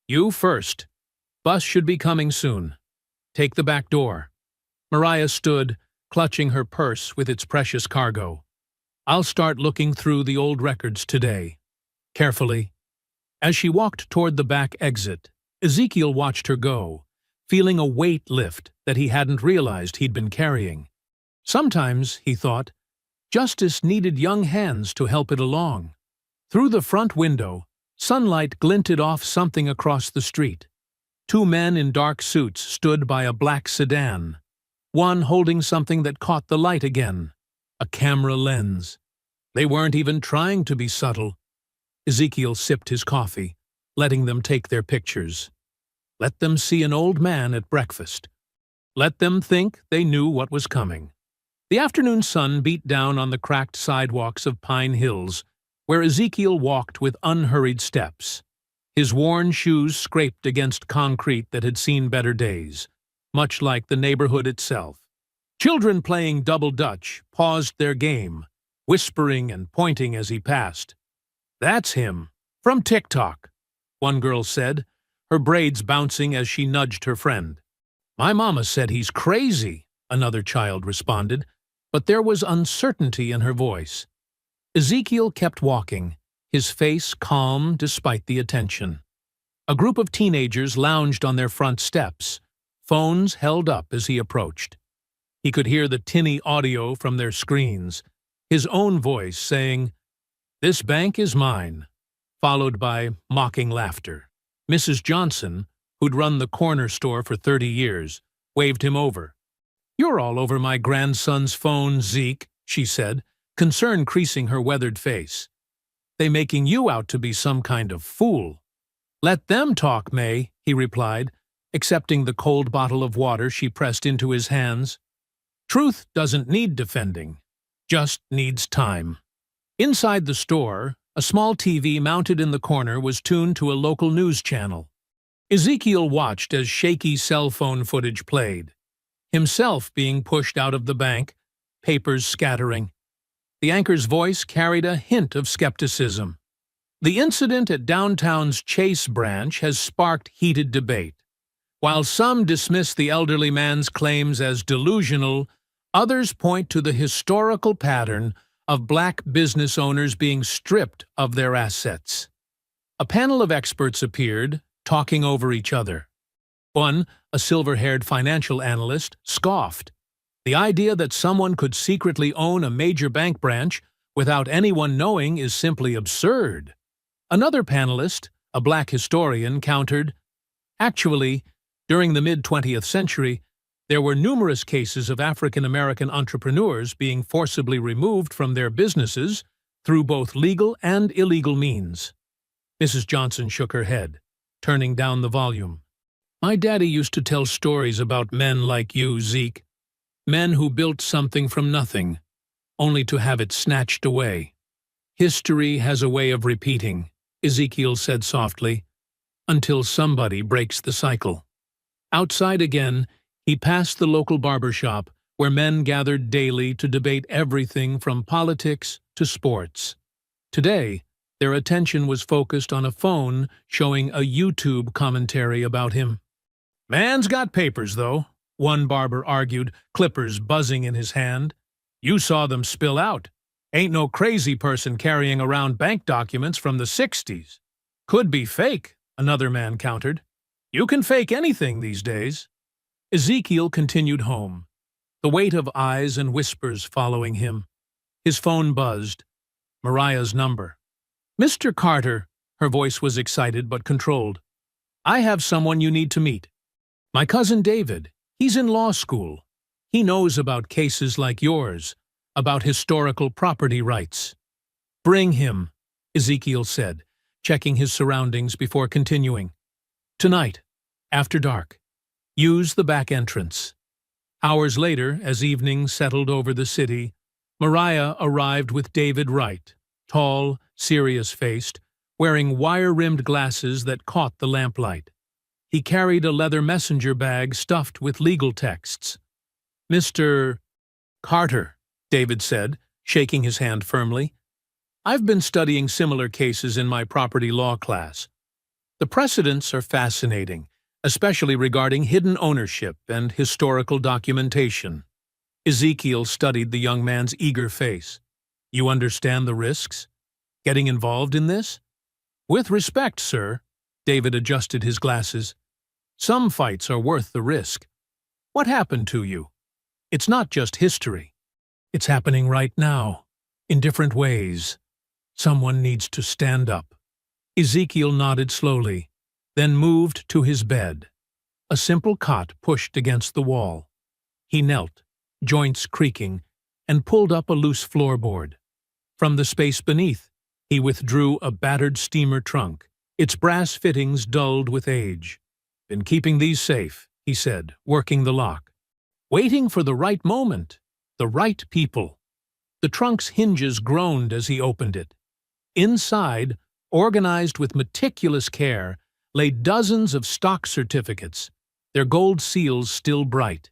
You first. Bus should be coming soon. Take the back door. Mariah stood, clutching her purse with its precious cargo. I'll start looking through the old records today. Carefully. As she walked toward the back exit, Ezekiel watched her go, feeling a weight lift that he hadn't realized he'd been carrying. Sometimes, he thought, justice needed young hands to help it along. Through the front window, sunlight glinted off something across the street. Two men in dark suits stood by a black sedan, one holding something that caught the light again, a camera lens. They weren't even trying to be subtle. Ezekiel sipped his coffee, letting them take their pictures. Let them see an old man at breakfast. Let them think they knew what was coming. The afternoon sun beat down on the cracked sidewalks of Pine Hills, where Ezekiel walked with unhurried steps. His worn shoes scraped against concrete that had seen better days, much like the neighborhood itself. Children playing double dutch paused their game, whispering and pointing as he passed. That's him, from TikTok, one girl said, her braids bouncing as she nudged her friend. My mama said he's crazy, another child responded, but there was uncertainty in her voice. Ezekiel kept walking, his face calm despite the attention. A group of teenagers lounged on their front steps, phones held up as he approached. He could hear the tinny audio from their screens, his own voice saying, "This bank is mine," followed by mocking laughter. Mrs. Johnson, who'd run the corner store for 30 years, waved him over. "You're all over my grandson's phone, Zeke," she said, concern creasing her weathered face. "They making you out to be some kind of fool." "Let them talk, May," he replied, accepting the cold bottle of water she pressed into his hands. Truth doesn't need defending, just needs time. Inside the store, a small TV mounted in the corner was tuned to a local news channel. Ezekiel watched as shaky cell phone footage played, himself being pushed out of the bank, papers scattering. The anchor's voice carried a hint of skepticism. The incident at downtown's Chase branch has sparked heated debate. While some dismiss the elderly man's claims as delusional, others point to the historical pattern of black business owners being stripped of their assets. A panel of experts appeared, talking over each other. One, a silver-haired financial analyst, scoffed. The idea that someone could secretly own a major bank branch without anyone knowing is simply absurd. Another panelist, a black historian, countered, "Actually, during the mid-20th century, there were numerous cases of African-American entrepreneurs being forcibly removed from their businesses through both legal and illegal means." Mrs. Johnson shook her head, turning down the volume. "My daddy used to tell stories about men like you, Zeke. Men who built something from nothing, only to have it snatched away. History has a way of repeating," Ezekiel said softly, "until somebody breaks the cycle." Outside again, he passed the local barber shop, where men gathered daily to debate everything from politics to sports. Today, their attention was focused on a phone showing a YouTube commentary about him. "Man's got papers, though," one barber argued, clippers buzzing in his hand. "You saw them spill out. Ain't no crazy person carrying around bank documents from the 60s. "Could be fake," another man countered. "You can fake anything these days." Ezekiel continued home, the weight of eyes and whispers following him. His phone buzzed. Mariah's number. "Mr. Carter," her voice was excited but controlled. "I have someone you need to meet. My cousin David. He's in law school. He knows about cases like yours, about historical property rights. Bring him, Ezekiel said, checking his surroundings before continuing. Tonight, after dark. Use the back entrance. Hours later, as evening settled over the city, Mariah arrived with David Wright, tall, serious-faced, wearing wire-rimmed glasses that caught the lamplight. He carried a leather messenger bag stuffed with legal texts. "Mr. Carter," David said, shaking his hand firmly. "I've been studying similar cases in my property law class. The precedents are fascinating, especially regarding hidden ownership and historical documentation." Ezekiel studied the young man's eager face. "You understand the risks? Getting involved in this?" "With respect, sir," David adjusted his glasses. "Some fights are worth the risk. What happened to you? It's not just history. It's happening right now, in different ways. Someone needs to stand up." Ezekiel nodded slowly, then moved to his bed, a simple cot pushed against the wall. He knelt, joints creaking, and pulled up a loose floorboard. From the space beneath, he withdrew a battered steamer trunk, its brass fittings dulled with age. "Been keeping these safe," he said, working the lock. "Waiting for the right moment, the right people." The trunk's hinges groaned as he opened it. Inside, organized with meticulous care, lay dozens of stock certificates, their gold seals still bright.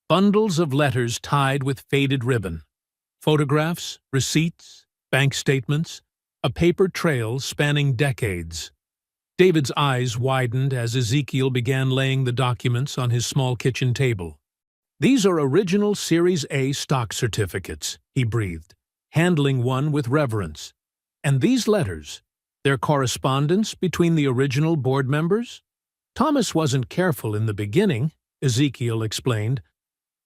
Bundles of letters tied with faded ribbon. Photographs, receipts, bank statements, a paper trail spanning decades. David's eyes widened as Ezekiel began laying the documents on his small kitchen table. "These are original Series A stock certificates," he breathed, handling one with reverence. "And these letters, their correspondence between the original board members? Thomas wasn't careful in the beginning," Ezekiel explained.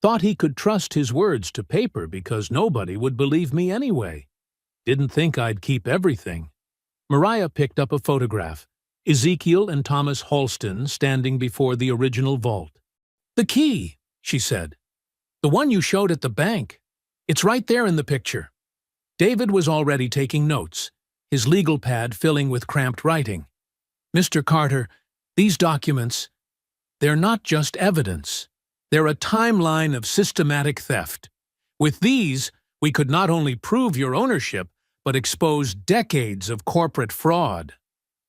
"Thought he could trust his words to paper because nobody would believe me anyway. Didn't think I'd keep everything." Mariah picked up a photograph, Ezekiel and Thomas Halston standing before the original vault. "The key," she said. "The one you showed at the bank. It's right there in the picture." David was already taking notes, his legal pad filling with cramped writing. "Mr. Carter, these documents, they're not just evidence. They're a timeline of systematic theft. With these, we could not only prove your ownership, but expose decades of corporate fraud."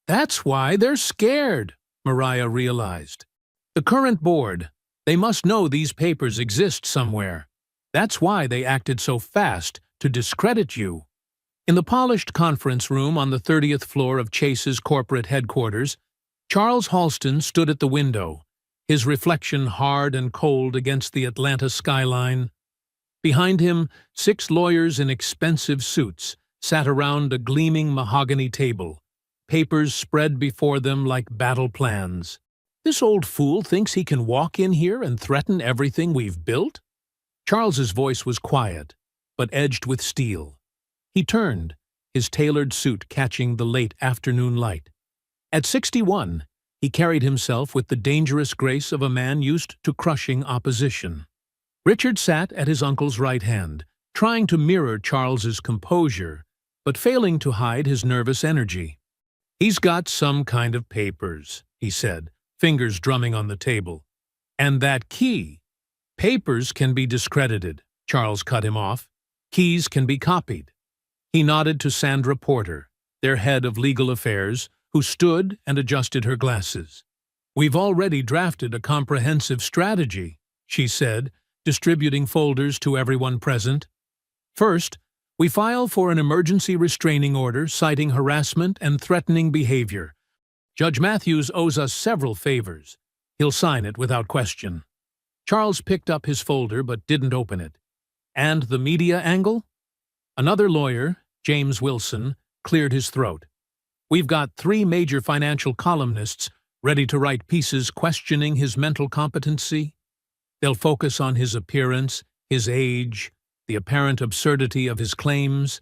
"That's why they're scared," Mariah realized. "The current board, they must know these papers exist somewhere. That's why they acted so fast to discredit you." In the polished conference room on the 30th floor of Chase's corporate headquarters, Charles Halston stood at the window, his reflection hard and cold against the Atlanta skyline. Behind him, 6 lawyers in expensive suits sat around a gleaming mahogany table, papers spread before them like battle plans. "This old fool thinks he can walk in here and threaten everything we've built?" Charles's voice was quiet, but edged with steel. He turned, his tailored suit catching the late afternoon light. At 61, he carried himself with the dangerous grace of a man used to crushing opposition. Richard sat at his uncle's right hand, trying to mirror Charles's composure, but failing to hide his nervous energy. "He's got some kind of papers," he said, fingers drumming on the table. "And that key. Papers can be discredited," Charles cut him off. "Keys can be copied." He nodded to Sandra Porter, their head of legal affairs, who stood and adjusted her glasses. "We've already drafted a comprehensive strategy," she said, distributing folders to everyone present. "First, we file for an emergency restraining order citing harassment and threatening behavior. Judge Matthews owes us several favors. He'll sign it without question." Charles picked up his folder but didn't open it. "And the media angle?" Another lawyer, James Wilson, cleared his throat. "We've got 3 major financial columnists ready to write pieces questioning his mental competency. They'll focus on his appearance, his age, the apparent absurdity of his claims.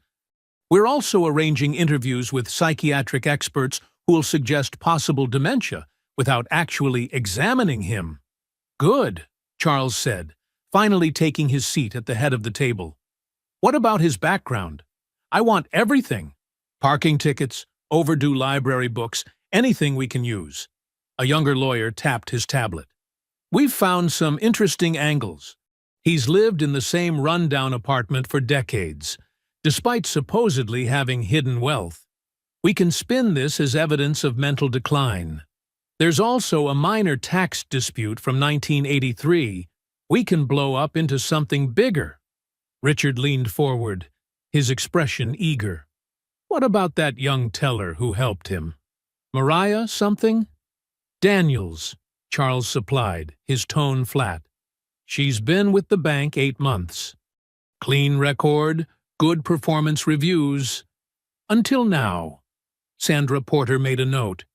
We're also arranging interviews with psychiatric experts who will suggest possible dementia without actually examining him." "Good," Charles said, finally taking his seat at the head of the table. What about his background? I want everything. Parking tickets, overdue library books, anything we can use. A younger lawyer tapped his tablet. We've found some interesting angles. He's lived in the same rundown apartment for decades, despite supposedly having hidden wealth. We can spin this as evidence of mental decline. There's also a minor tax dispute from 1983. We can blow up into something bigger. Richard leaned forward, his expression eager. What about that young teller who helped him? Mariah something? Daniels, Charles supplied, his tone flat. She's been with the bank 8 months. Clean record, good performance reviews. Until now. Sandra Porter made a note.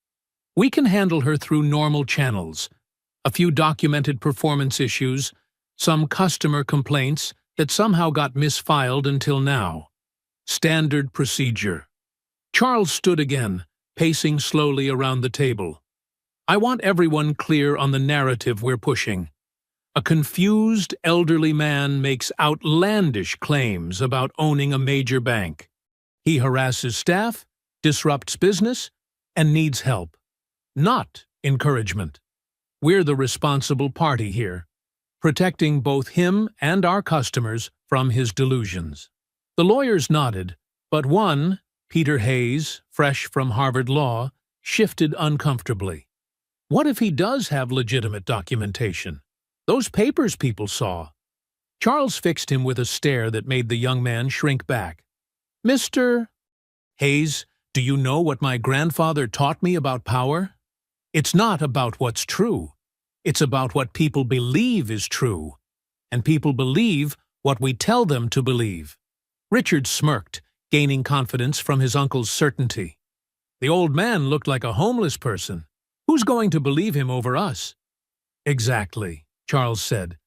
We can handle her through normal channels. A few documented performance issues, some customer complaints that somehow got misfiled until now. Standard procedure. Charles stood again, pacing slowly around the table. I want everyone clear on the narrative we're pushing. A confused, elderly man makes outlandish claims about owning a major bank. He harasses staff, disrupts business, and needs help. Not encouragement. We're the responsible party here, protecting both him and our customers from his delusions. The lawyers nodded, but one, Peter Hayes, fresh from Harvard Law, shifted uncomfortably. What if he does have legitimate documentation? Those papers people saw. Charles fixed him with a stare that made the young man shrink back. Mr. Hayes, do you know what my grandfather taught me about power? It's not about what's true. It's about what people believe is true. And people believe what we tell them to believe. Richard smirked, gaining confidence from his uncle's certainty. The old man looked like a homeless person. Who's going to believe him over us? Exactly, Charles said,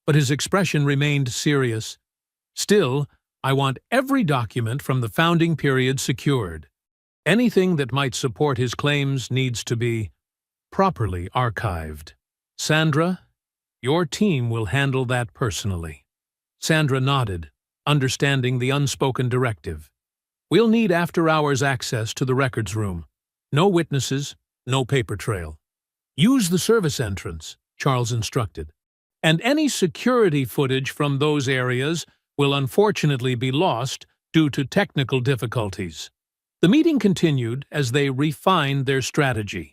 but his expression remained serious. Still, I want every document from the founding period secured. Anything that might support his claims needs to be properly archived. Sandra, your team will handle that personally. Sandra nodded, understanding the unspoken directive. We'll need after-hours access to the records room. No witnesses, no paper trail. Use the service entrance, Charles instructed. And any security footage from those areas will unfortunately be lost due to technical difficulties. The meeting continued as they refined their strategy.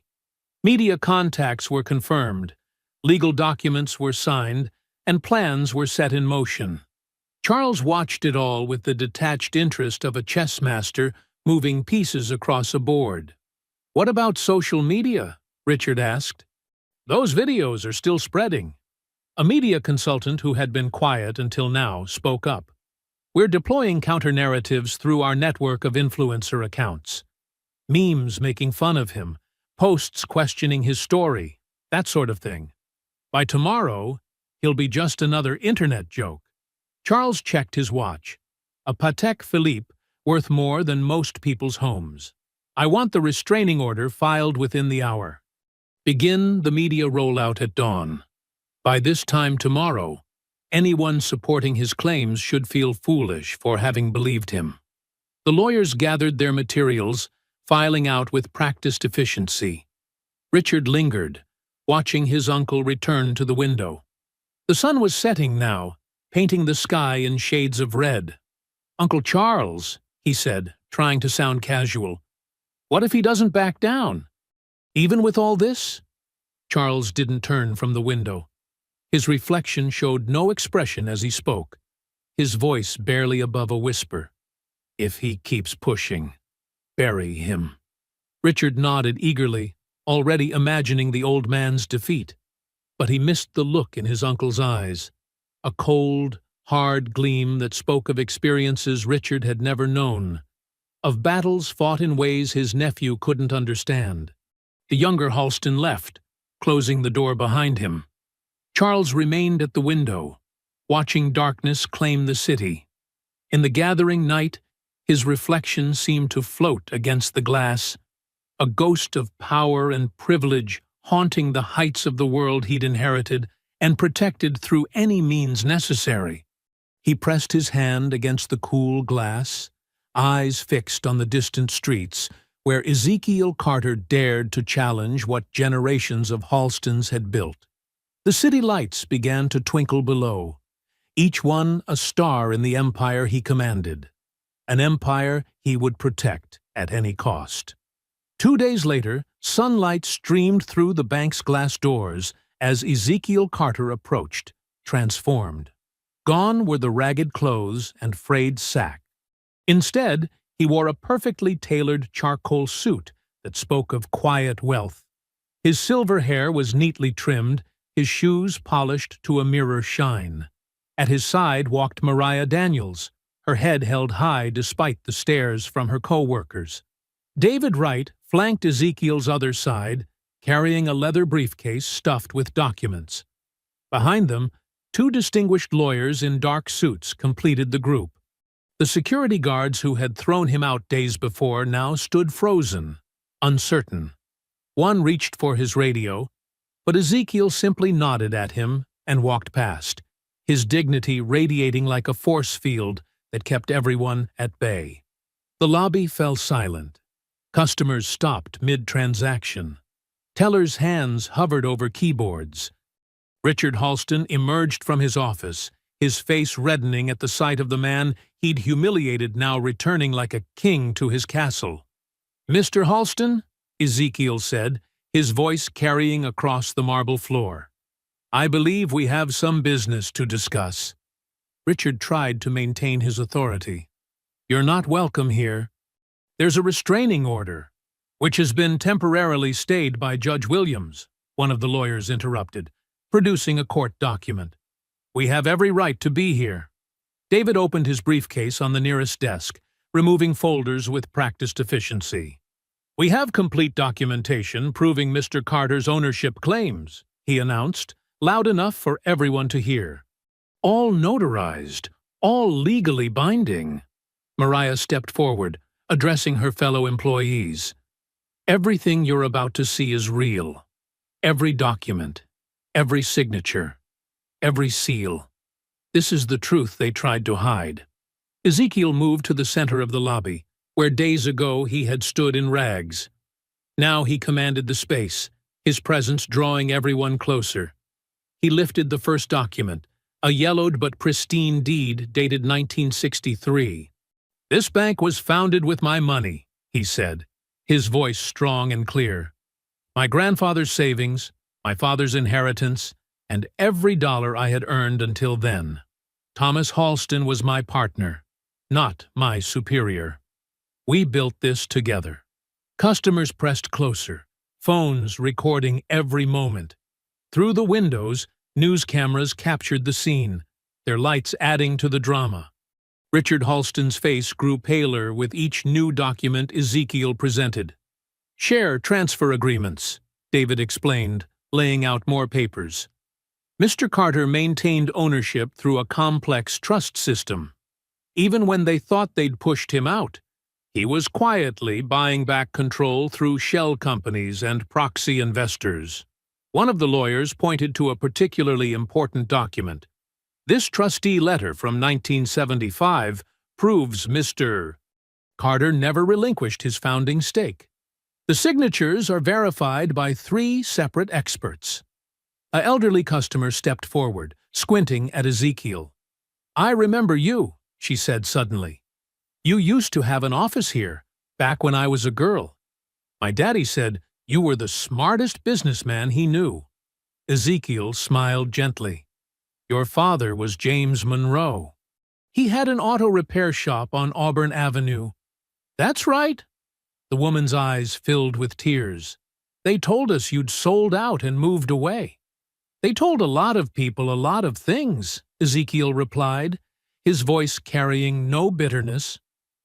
Media contacts were confirmed, legal documents were signed, and plans were set in motion. Charles watched it all with the detached interest of a chess master moving pieces across a board. What about social media? Richard asked. Those videos are still spreading. A media consultant who had been quiet until now spoke up. We're deploying counter-narratives through our network of influencer accounts. Memes making fun of him, posts questioning his story, that sort of thing. By tomorrow, he'll be just another internet joke. Charles checked his watch. A Patek Philippe worth more than most people's homes. I want the restraining order filed within the hour. Begin the media rollout at dawn. By this time tomorrow, anyone supporting his claims should feel foolish for having believed him. The lawyers gathered their materials, filing out with practiced efficiency. Richard lingered, watching his uncle return to the window. The sun was setting now, painting the sky in shades of red. Uncle Charles, he said, trying to sound casual. What if he doesn't back down? Even with all this? Charles didn't turn from the window. His reflection showed no expression as he spoke, his voice barely above a whisper. If he keeps pushing, bury him. Richard nodded eagerly, already imagining the old man's defeat. But he missed the look in his uncle's eyes, a cold, hard gleam that spoke of experiences Richard had never known, of battles fought in ways his nephew couldn't understand. The younger Halston left, closing the door behind him. Charles remained at the window, watching darkness claim the city. In the gathering night, his reflection seemed to float against the glass, a ghost of power and privilege haunting the heights of the world he'd inherited and protected through any means necessary. He pressed his hand against the cool glass, eyes fixed on the distant streets, where Ezekiel Carter dared to challenge what generations of Halstons had built. The city lights began to twinkle below, each one a star in the empire he commanded, an empire he would protect at any cost. 2 days later, sunlight streamed through the bank's glass doors as Ezekiel Carter approached, transformed. Gone were the ragged clothes and frayed sack. Instead, he wore a perfectly tailored charcoal suit that spoke of quiet wealth. His silver hair was neatly trimmed, his shoes polished to a mirror shine. At his side walked Mariah Daniels, her head held high despite the stares from her co-workers. David Wright flanked Ezekiel's other side, carrying a leather briefcase stuffed with documents. Behind them, 2 distinguished lawyers in dark suits completed the group. The security guards who had thrown him out days before now stood frozen, uncertain. One reached for his radio, but Ezekiel simply nodded at him and walked past, his dignity radiating like a force field that kept everyone at bay. The lobby fell silent. Customers stopped mid-transaction. Tellers' hands hovered over keyboards. Richard Halston emerged from his office, his face reddening at the sight of the man he'd humiliated now returning like a king to his castle. "Mr. Halston," Ezekiel said, his voice carrying across the marble floor, "I believe we have some business to discuss." Richard tried to maintain his authority. "You're not welcome here. There's a restraining order, which has been temporarily stayed by Judge Williams," one of the lawyers interrupted, producing a court document. "We have every right to be here." David opened his briefcase on the nearest desk, removing folders with practiced efficiency. "We have complete documentation proving Mr. Carter's ownership claims," he announced, loud enough for everyone to hear. "All notarized, all legally binding." Mariah stepped forward, addressing her fellow employees. "Everything you're about to see is real. Every document, every signature, every seal. This is the truth they tried to hide." Ezekiel moved to the center of the lobby, where days ago he had stood in rags. Now he commanded the space, his presence drawing everyone closer. He lifted the first document, a yellowed but pristine deed dated 1963. "This bank was founded with my money," he said, his voice strong and clear. "My grandfather's savings, my father's inheritance, and every dollar I had earned until then. Thomas Halston was my partner, not my superior. We built this together." Customers pressed closer, phones recording every moment. Through the windows, news cameras captured the scene, their lights adding to the drama. Richard Halston's face grew paler with each new document Ezekiel presented. "Share transfer agreements," David explained, laying out more papers. Mr. Carter maintained ownership through a complex trust system. Even when they thought they'd pushed him out, he was quietly buying back control through shell companies and proxy investors. One of the lawyers pointed to a particularly important document. "This trustee letter from 1975 proves Mr. Carter never relinquished his founding stake. The signatures are verified by 3 separate experts." An elderly customer stepped forward, squinting at Ezekiel. "I remember you," she said suddenly. "You used to have an office here, back when I was a girl. My daddy said you were the smartest businessman he knew." Ezekiel smiled gently. "Your father was James Monroe. He had an auto repair shop on Auburn Avenue." "That's right." The woman's eyes filled with tears. "They told us you'd sold out and moved away." "They told a lot of people a lot of things," Ezekiel replied, his voice carrying no bitterness,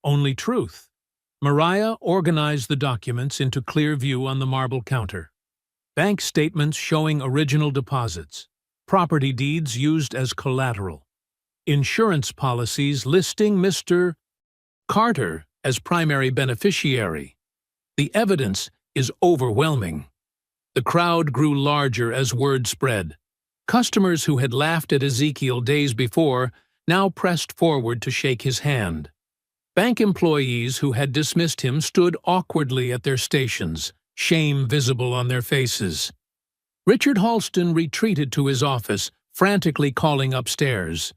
only truth. Mariah organized the documents into clear view on the marble counter. Bank statements showing original deposits, property deeds used as collateral, insurance policies listing Mr. Carter as primary beneficiary. The evidence is overwhelming. The crowd grew larger as word spread. Customers who had laughed at Ezekiel days before now pressed forward to shake his hand. Bank employees who had dismissed him stood awkwardly at their stations, shame visible on their faces. Richard Halston retreated to his office, frantically calling upstairs.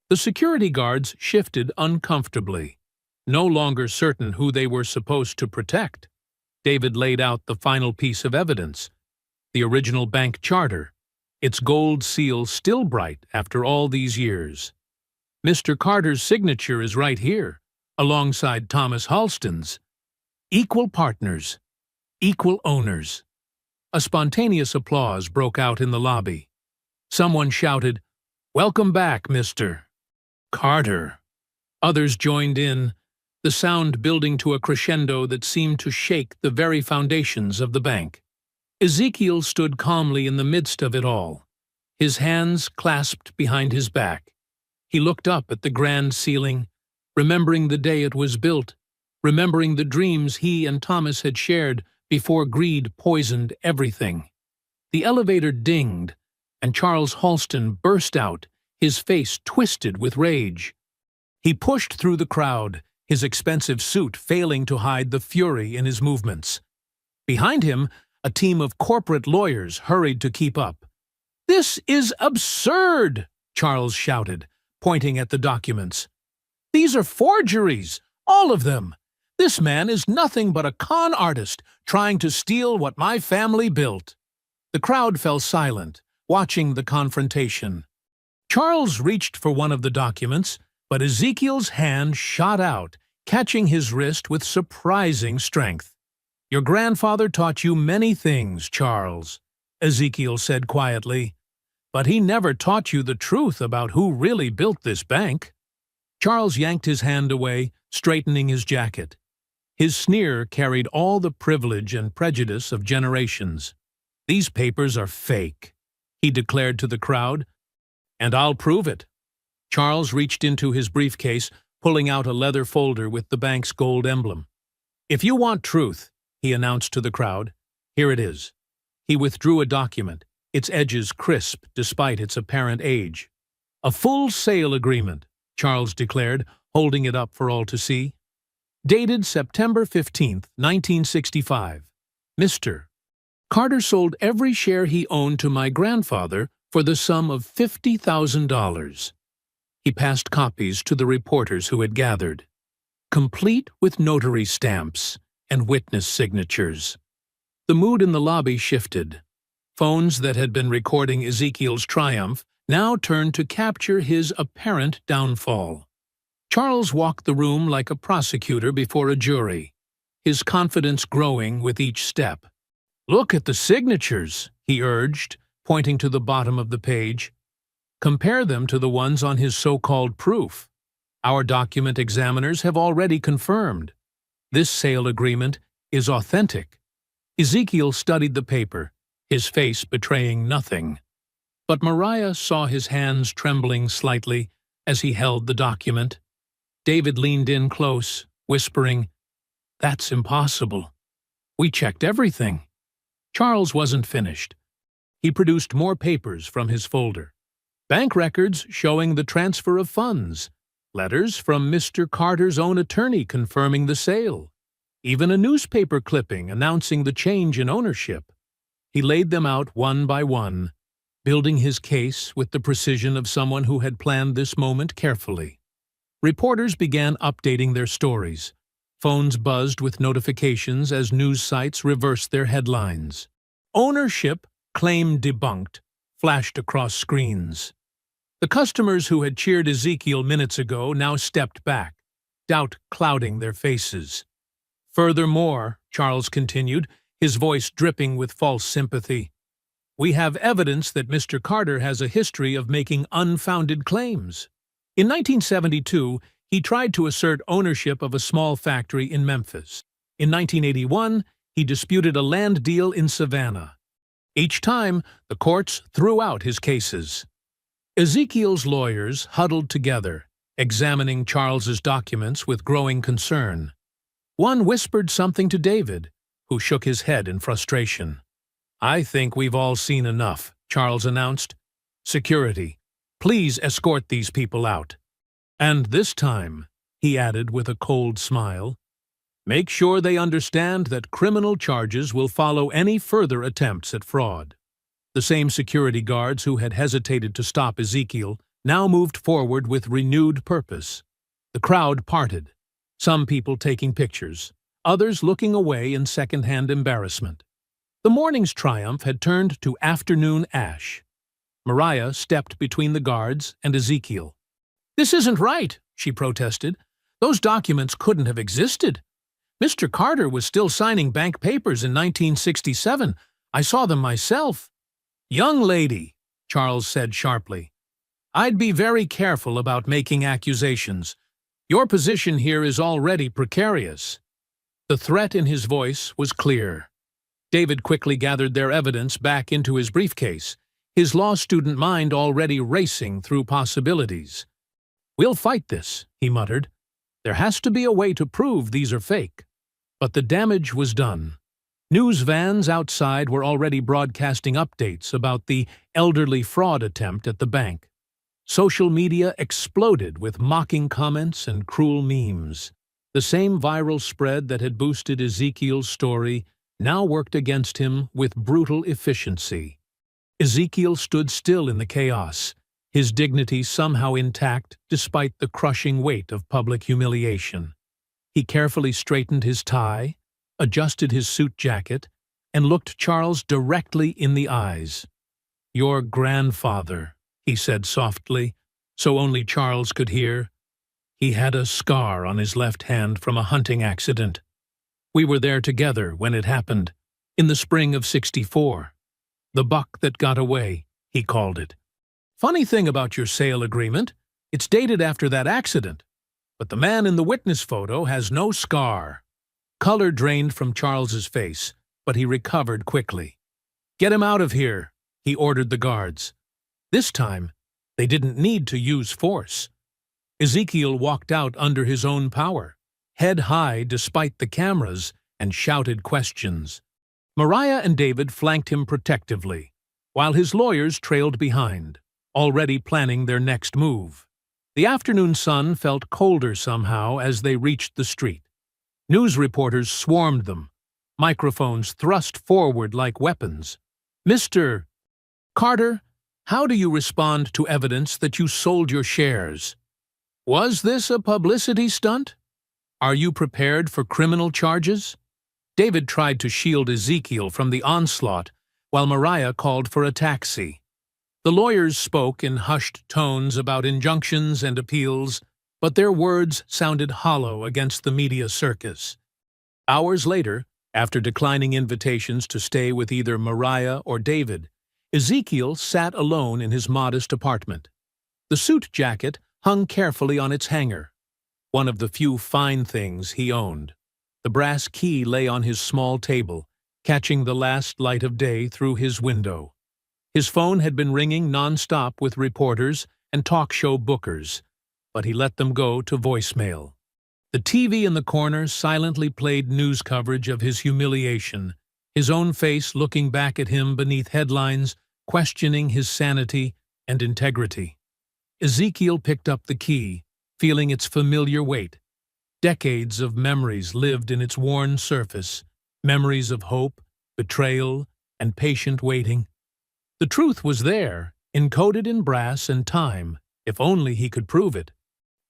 The security guards shifted uncomfortably, no longer certain who they were supposed to protect. David laid out the final piece of evidence, the original bank charter, its gold seal still bright after all these years. Mr. Carter's signature is right here, alongside Thomas Halston's. Equal partners, equal owners. A spontaneous applause broke out in the lobby. Someone shouted, "Welcome back, Mr. Carter." Others joined in, the sound building to a crescendo that seemed to shake the very foundations of the bank. Ezekiel stood calmly in the midst of it all, his hands clasped behind his back. He looked up at the grand ceiling, remembering the day it was built, remembering the dreams he and Thomas had shared before greed poisoned everything. The elevator dinged, and Charles Halston burst out, his face twisted with rage. He pushed through the crowd, his expensive suit failing to hide the fury in his movements. Behind him, a team of corporate lawyers hurried to keep up. "This is absurd!" Charles shouted, pointing at the documents. "These are forgeries, all of them. This man is nothing but a con artist trying to steal what my family built." The crowd fell silent, watching the confrontation. Charles reached for one of the documents, but Ezekiel's hand shot out, catching his wrist with surprising strength. "Your grandfather taught you many things, Charles," Ezekiel said quietly, "but he never taught you the truth about who really built this bank." Charles yanked his hand away, straightening his jacket. His sneer carried all the privilege and prejudice of generations. "These papers are fake," he declared to the crowd, "and I'll prove it." Charles reached into his briefcase, pulling out a leather folder with the bank's gold emblem. "If you want truth," he announced to the crowd, "here it is." He withdrew a document, its edges crisp despite its apparent age. "A full sale agreement," Charles declared, holding it up for all to see. Dated September 15, 1965. Mr. Carter sold every share he owned to my grandfather for the sum of $50,000. He passed copies to the reporters who had gathered, complete with notary stamps and witness signatures. The mood in the lobby shifted. Phones that had been recording Ezekiel's triumph now turned to capture his apparent downfall. Charles walked the room like a prosecutor before a jury, his confidence growing with each step. "Look at the signatures," he urged, pointing to the bottom of the page. "Compare them to the ones on his so-called proof. Our document examiners have already confirmed. This sale agreement is authentic." Ezekiel studied the paper, his face betraying nothing. But Mariah saw his hands trembling slightly as he held the document. David leaned in close, whispering, "That's impossible. We checked everything." Charles wasn't finished. He produced more papers from his folder. Bank records showing the transfer of funds, letters from Mr. Carter's own attorney confirming the sale, even a newspaper clipping announcing the change in ownership. He laid them out one by one, building his case with the precision of someone who had planned this moment carefully. Reporters began updating their stories. Phones buzzed with notifications as news sites reversed their headlines. "Ownership claim debunked" flashed across screens. The customers who had cheered Ezekiel minutes ago now stepped back, doubt clouding their faces. "Furthermore," Charles continued, his voice dripping with false sympathy, "we have evidence that Mr. Carter has a history of making unfounded claims. In 1972, he tried to assert ownership of a small factory in Memphis. In 1981, he disputed a land deal in Savannah. Each time, the courts threw out his cases." Ezekiel's lawyers huddled together, examining Charles's documents with growing concern. One whispered something to David, who shook his head in frustration. "I think we've all seen enough," Charles announced. Security, please escort these people out. And this time, he added with a cold smile, make sure they understand that criminal charges will follow any further attempts at fraud. The same security guards who had hesitated to stop Ezekiel now moved forward with renewed purpose. The crowd parted, some people taking pictures, others looking away in second-hand embarrassment. The morning's triumph had turned to afternoon ash. Mariah stepped between the guards and Ezekiel. "This isn't right," she protested. "Those documents couldn't have existed. Mr. Carter was still signing bank papers in 1967. I saw them myself." "Young lady," Charles said sharply, "I'd be very careful about making accusations. Your position here is already precarious." The threat in his voice was clear. David quickly gathered their evidence back into his briefcase, his law student mind already racing through possibilities. "We'll fight this," he muttered. "There has to be a way to prove these are fake." But the damage was done. News vans outside were already broadcasting updates about the elderly fraud attempt at the bank. Social media exploded with mocking comments and cruel memes. The same viral spread that had boosted Ezekiel's story now worked against him with brutal efficiency. Ezekiel stood still in the chaos, his dignity somehow intact despite the crushing weight of public humiliation. He carefully straightened his tie, adjusted his suit jacket, and looked Charles directly in the eyes. "Your grandfather," he said softly, so only Charles could hear. "He had a scar on his left hand from a hunting accident. We were there together when it happened, in the spring of '64. The buck that got away, he called it. Funny thing about your sale agreement, it's dated after that accident, but the man in the witness photo has no scar." Color drained from Charles's face, but he recovered quickly. "Get him out of here," he ordered the guards. This time, they didn't need to use force. Ezekiel walked out under his own power, head high despite the cameras, and shouted questions. Mariah and David flanked him protectively, while his lawyers trailed behind, already planning their next move. The afternoon sun felt colder somehow as they reached the street. News reporters swarmed them, microphones thrust forward like weapons. "Mr. Carter, how do you respond to evidence that you sold your shares? Was this a publicity stunt? Are you prepared for criminal charges?" David tried to shield Ezekiel from the onslaught, while Mariah called for a taxi. The lawyers spoke in hushed tones about injunctions and appeals, but their words sounded hollow against the media circus. Hours later, after declining invitations to stay with either Mariah or David, Ezekiel sat alone in his modest apartment. The suit jacket hung carefully on its hanger, one of the few fine things he owned. The brass key lay on his small table, catching the last light of day through his window. His phone had been ringing non-stop with reporters and talk show bookers, but he let them go to voicemail. The TV in the corner silently played news coverage of his humiliation, his own face looking back at him beneath headlines, questioning his sanity and integrity. Ezekiel picked up the key, feeling its familiar weight. Decades of memories lived in its worn surface, memories of hope, betrayal, and patient waiting. The truth was there, encoded in brass and time, if only he could prove it.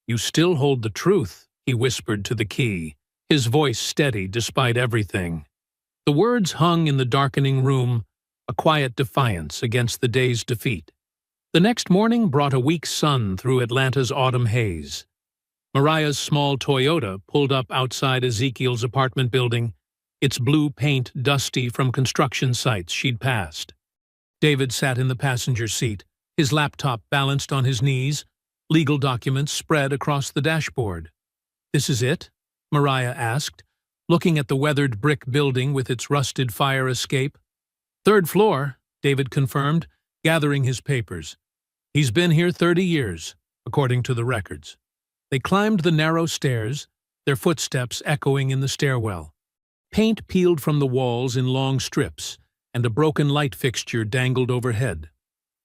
"You still hold the truth," he whispered to the key, his voice steady despite everything. The words hung in the darkening room, a quiet defiance against the day's defeat. The next morning brought a weak sun through Atlanta's autumn haze. Mariah's small Toyota pulled up outside Ezekiel's apartment building, its blue paint dusty from construction sites she'd passed. David sat in the passenger seat, his laptop balanced on his knees, legal documents spread across the dashboard. "This is it?" Mariah asked, looking at the weathered brick building with its rusted fire escape. "Third floor," David confirmed, gathering his papers. "He's been here 30 years, according to the records." They climbed the narrow stairs, their footsteps echoing in the stairwell. Paint peeled from the walls in long strips, and a broken light fixture dangled overhead.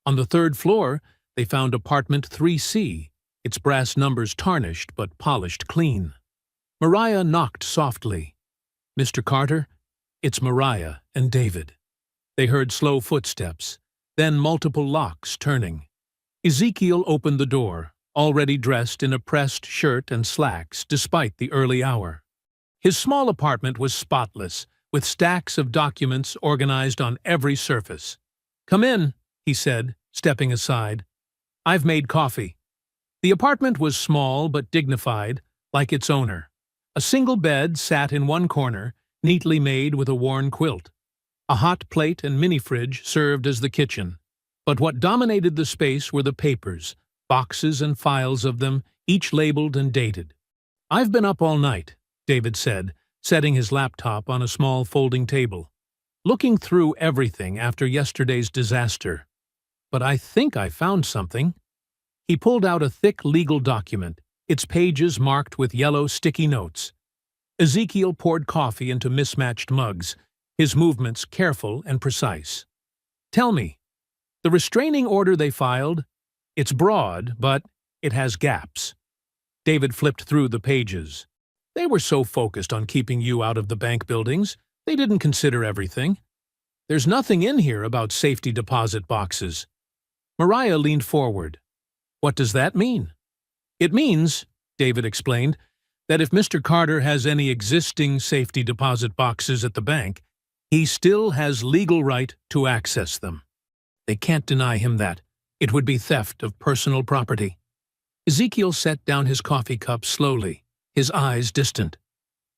On the third floor, they found apartment 3C, its brass numbers tarnished but polished clean. Mariah knocked softly. "Mr. Carter?" "It's Mariah and David." They heard slow footsteps, then multiple locks turning. Ezekiel opened the door, already dressed in a pressed shirt and slacks despite the early hour. His small apartment was spotless, with stacks of documents organized on every surface. "Come in," he said, stepping aside. "I've made coffee." The apartment was small but dignified, like its owner. A single bed sat in one corner, neatly made with a worn quilt. A hot plate and mini-fridge served as the kitchen. But what dominated the space were the papers, boxes and files of them, each labeled and dated. "I've been up all night," David said, setting his laptop on a small folding table, "looking through everything after yesterday's disaster. But I think I found something." He pulled out a thick legal document, its pages marked with yellow sticky notes. Ezekiel poured coffee into mismatched mugs, his movements careful and precise. "Tell me, the restraining order they filed, it's broad, but it has gaps." David flipped through the pages. "They were so focused on keeping you out of the bank buildings, they didn't consider everything. There's nothing in here about safety deposit boxes." Mariah leaned forward. "What does that mean?" "It means," David explained, "that if Mr. Carter has any existing safety deposit boxes at the bank, he still has legal right to access them. They can't deny him that. It would be theft of personal property." Ezekiel set down his coffee cup slowly, his eyes distant.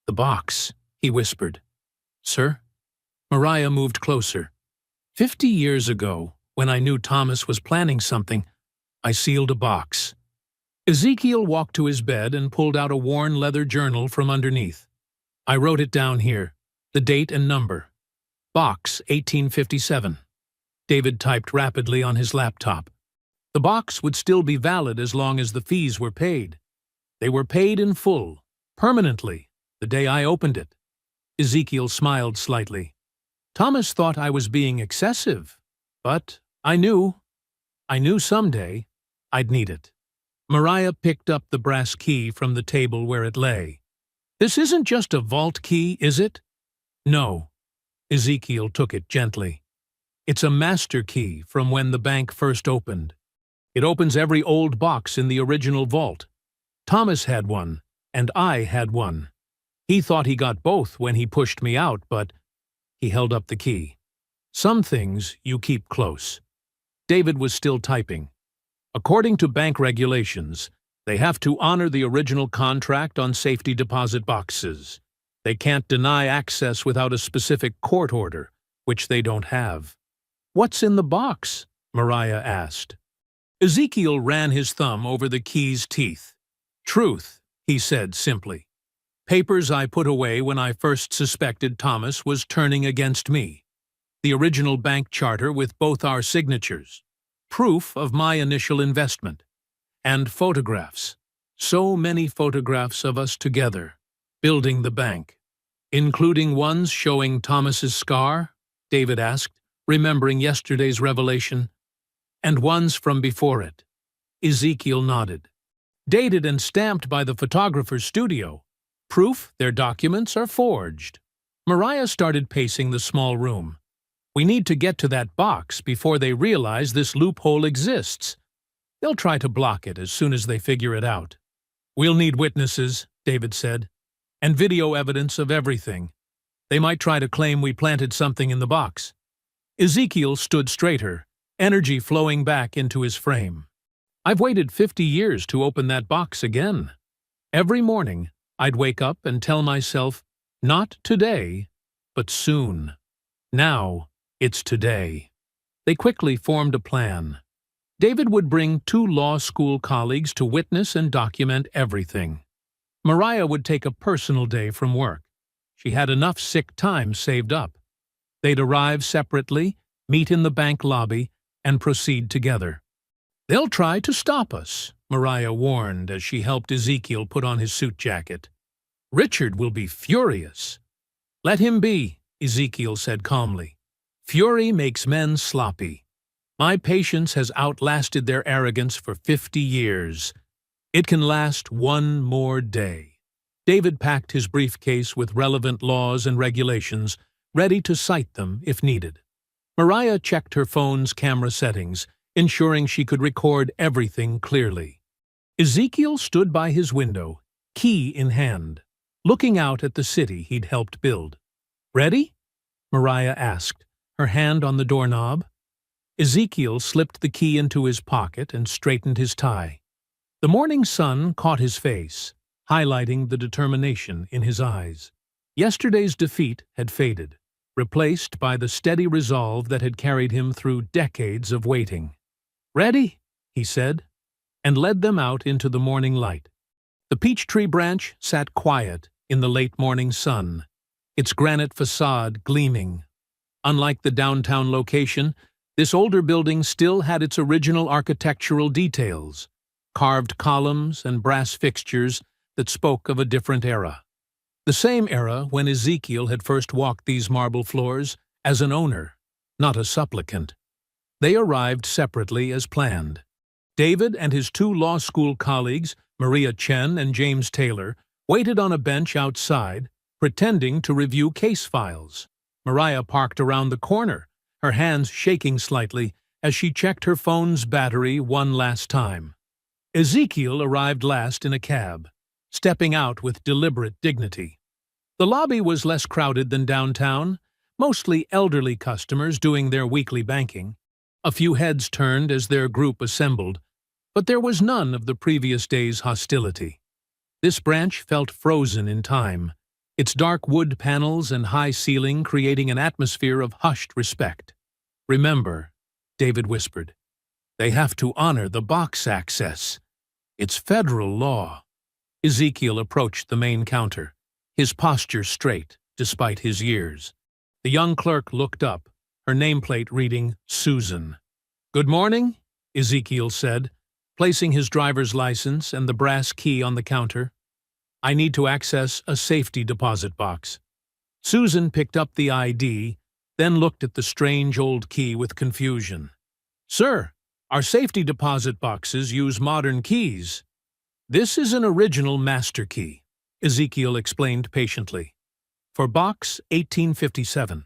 "The box," he whispered. "Sir?" Mariah moved closer. 50 years ago, when I knew Thomas was planning something, I sealed a box." Ezekiel walked to his bed and pulled out a worn leather journal from underneath. "I wrote it down here, the date and number. Box 1857. David typed rapidly on his laptop. The box would still be valid as long as the fees were paid. They were paid in full, permanently, the day I opened it. Ezekiel smiled slightly. "Thomas thought I was being excessive, but I knew someday I'd need it." Mariah picked up the brass key from the table where it lay. "This isn't just a vault key, is it?" "No." Ezekiel took it gently. "It's a master key from when the bank first opened. It opens every old box in the original vault. Thomas had one, and I had one. He thought he got both when he pushed me out, but—" He held up the key. "Some things you keep close." David was still typing. "According to bank regulations, they have to honor the original contract on safety deposit boxes. They can't deny access without a specific court order, which they don't have." "What's in the box?" Mariah asked. Ezekiel ran his thumb over the key's teeth. "Truth," he said simply. "Papers I put away when I first suspected Thomas was turning against me. The original bank charter with both our signatures. Proof of my initial investment. And photographs. So many photographs of us together, building the bank." "Including ones showing Thomas's scar?" David asked, remembering yesterday's revelation. "And ones from before it." Ezekiel nodded. "Dated and stamped by the photographer's studio. Proof their documents are forged." Mariah started pacing the small room. "We need to get to that box before they realize this loophole exists. They'll try to block it as soon as they figure it out." "We'll need witnesses," David said, "and video evidence of everything. They might try to claim we planted something in the box." Ezekiel stood straighter, energy flowing back into his frame. "I've waited 50 years to open that box again. Every morning, I'd wake up and tell myself, not today, but soon. Now, it's today." They quickly formed a plan. David would bring 2 law school colleagues to witness and document everything. Mariah would take a personal day from work. She had enough sick time saved up. They'd arrive separately, meet in the bank lobby, and proceed together. "They'll try to stop us," Mariah warned as she helped Ezekiel put on his suit jacket. "Richard will be furious." "Let him be," Ezekiel said calmly. "Fury makes men sloppy." My patience has outlasted their arrogance for 50 years. It can last one more day. David packed his briefcase with relevant laws and regulations, ready to cite them if needed. Mariah checked her phone's camera settings, ensuring she could record everything clearly. Ezekiel stood by his window, key in hand, looking out at the city he'd helped build. "Ready?" Mariah asked, her hand on the doorknob. Ezekiel slipped the key into his pocket and straightened his tie. The morning sun caught his face, highlighting the determination in his eyes. Yesterday's defeat had faded, replaced by the steady resolve that had carried him through decades of waiting. "Ready?" he said, and led them out into the morning light. The peach-tree branch sat quiet in the late morning sun, its granite facade gleaming. Unlike the downtown location, this older building still had its original architectural details, carved columns and brass fixtures that spoke of a different era. The same era when Ezekiel had first walked these marble floors as an owner, not a supplicant. They arrived separately as planned. David and his two law school colleagues, Maria Chen and James Taylor, waited on a bench outside, pretending to review case files. Mariah parked around the corner, her hands shaking slightly as she checked her phone's battery one last time. Ezekiel arrived last in a cab, stepping out with deliberate dignity. The lobby was less crowded than downtown, mostly elderly customers doing their weekly banking. A few heads turned as their group assembled, but there was none of the previous day's hostility. This branch felt frozen in time, its dark wood panels and high ceiling creating an atmosphere of hushed respect. "Remember," David whispered, "they have to honor the box access. It's federal law." Ezekiel approached the main counter, his posture straight despite his years. The young clerk looked up, her nameplate reading Susan. "Good morning," Ezekiel said, placing his driver's license and the brass key on the counter. "I need to access a safety deposit box." Susan picked up the ID, then looked at the strange old key with confusion. "Sir, our safety deposit boxes use modern keys." "This is an original master key," Ezekiel explained patiently, "for box 1857.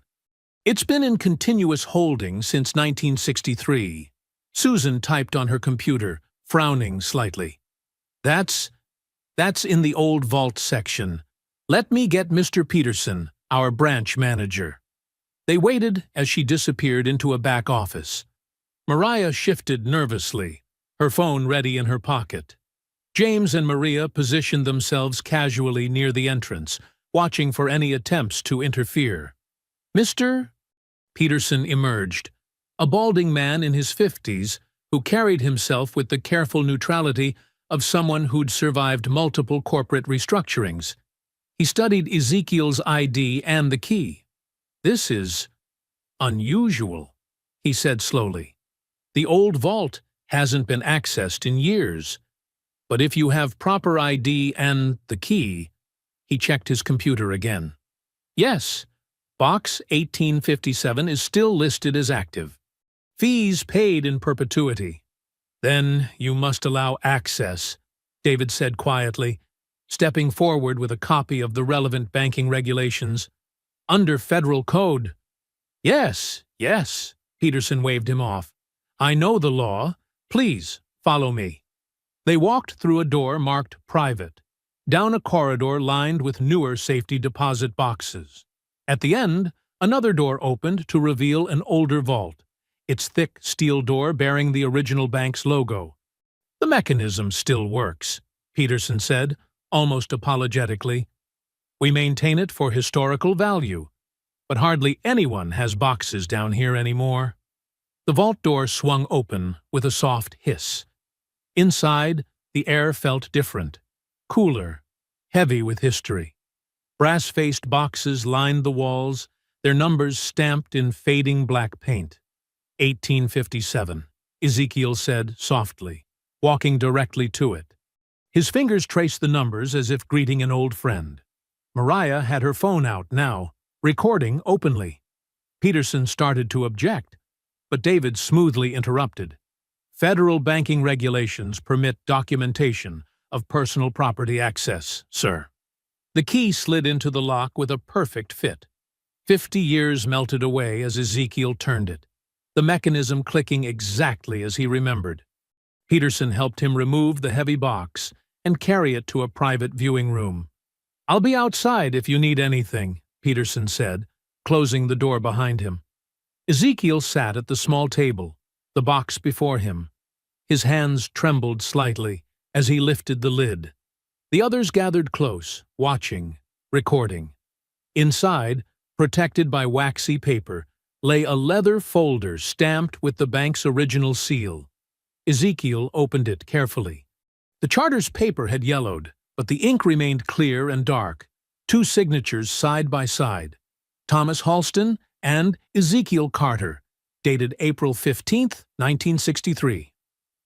It's been in continuous holding since 1963. Susan typed on her computer, frowning slightly. That's in the old vault section. Let me get Mr. Peterson, our branch manager." They waited as she disappeared into a back office. Mariah shifted nervously, her phone ready in her pocket. James and Maria positioned themselves casually near the entrance, watching for any attempts to interfere. "Mr. Peterson emerged, a balding man in his 50s who carried himself with the careful neutrality of someone who'd survived multiple corporate restructurings. He studied Ezekiel's ID and the key. "This is unusual," he said slowly. "The old vault hasn't been accessed in years. But if you have proper ID and the key—" He checked his computer again. "Yes, box 1857 is still listed as active. Fees paid in perpetuity." "Then you must allow access," David said quietly, stepping forward with a copy of the relevant banking regulations. "Under federal code." Yes, Peterson waved him off. "I know the law. Please, follow me." They walked through a door marked Private, down a corridor lined with newer safety deposit boxes. At the end, another door opened to reveal an older vault, its thick steel door bearing the original bank's logo. "The mechanism still works," Peterson said, almost apologetically. "We maintain it for historical value, but hardly anyone has boxes down here anymore." The vault door swung open with a soft hiss. Inside, the air felt different, cooler, heavy with history. Brass-faced boxes lined the walls, their numbers stamped in fading black paint. 1857, Ezekiel said softly, walking directly to it. His fingers traced the numbers as if greeting an old friend. Mariah had her phone out now, recording openly. Peterson started to object, but David smoothly interrupted. Federal banking regulations permit documentation of personal property access, sir. The key slid into the lock with a perfect fit. 50 years melted away as Ezekiel turned it, the mechanism clicking exactly as he remembered. Peterson helped him remove the heavy box and carry it to a private viewing room. "I'll be outside if you need anything," Peterson said, closing the door behind him. Ezekiel sat at the small table, the box before him. His hands trembled slightly as he lifted the lid. The others gathered close, watching, recording. Inside, protected by waxy paper, lay a leather folder stamped with the bank's original seal. Ezekiel opened it carefully. The charter's paper had yellowed, but the ink remained clear and dark. 2 signatures side by side, Thomas Halston and Ezekiel Carter, dated April 15, 1963.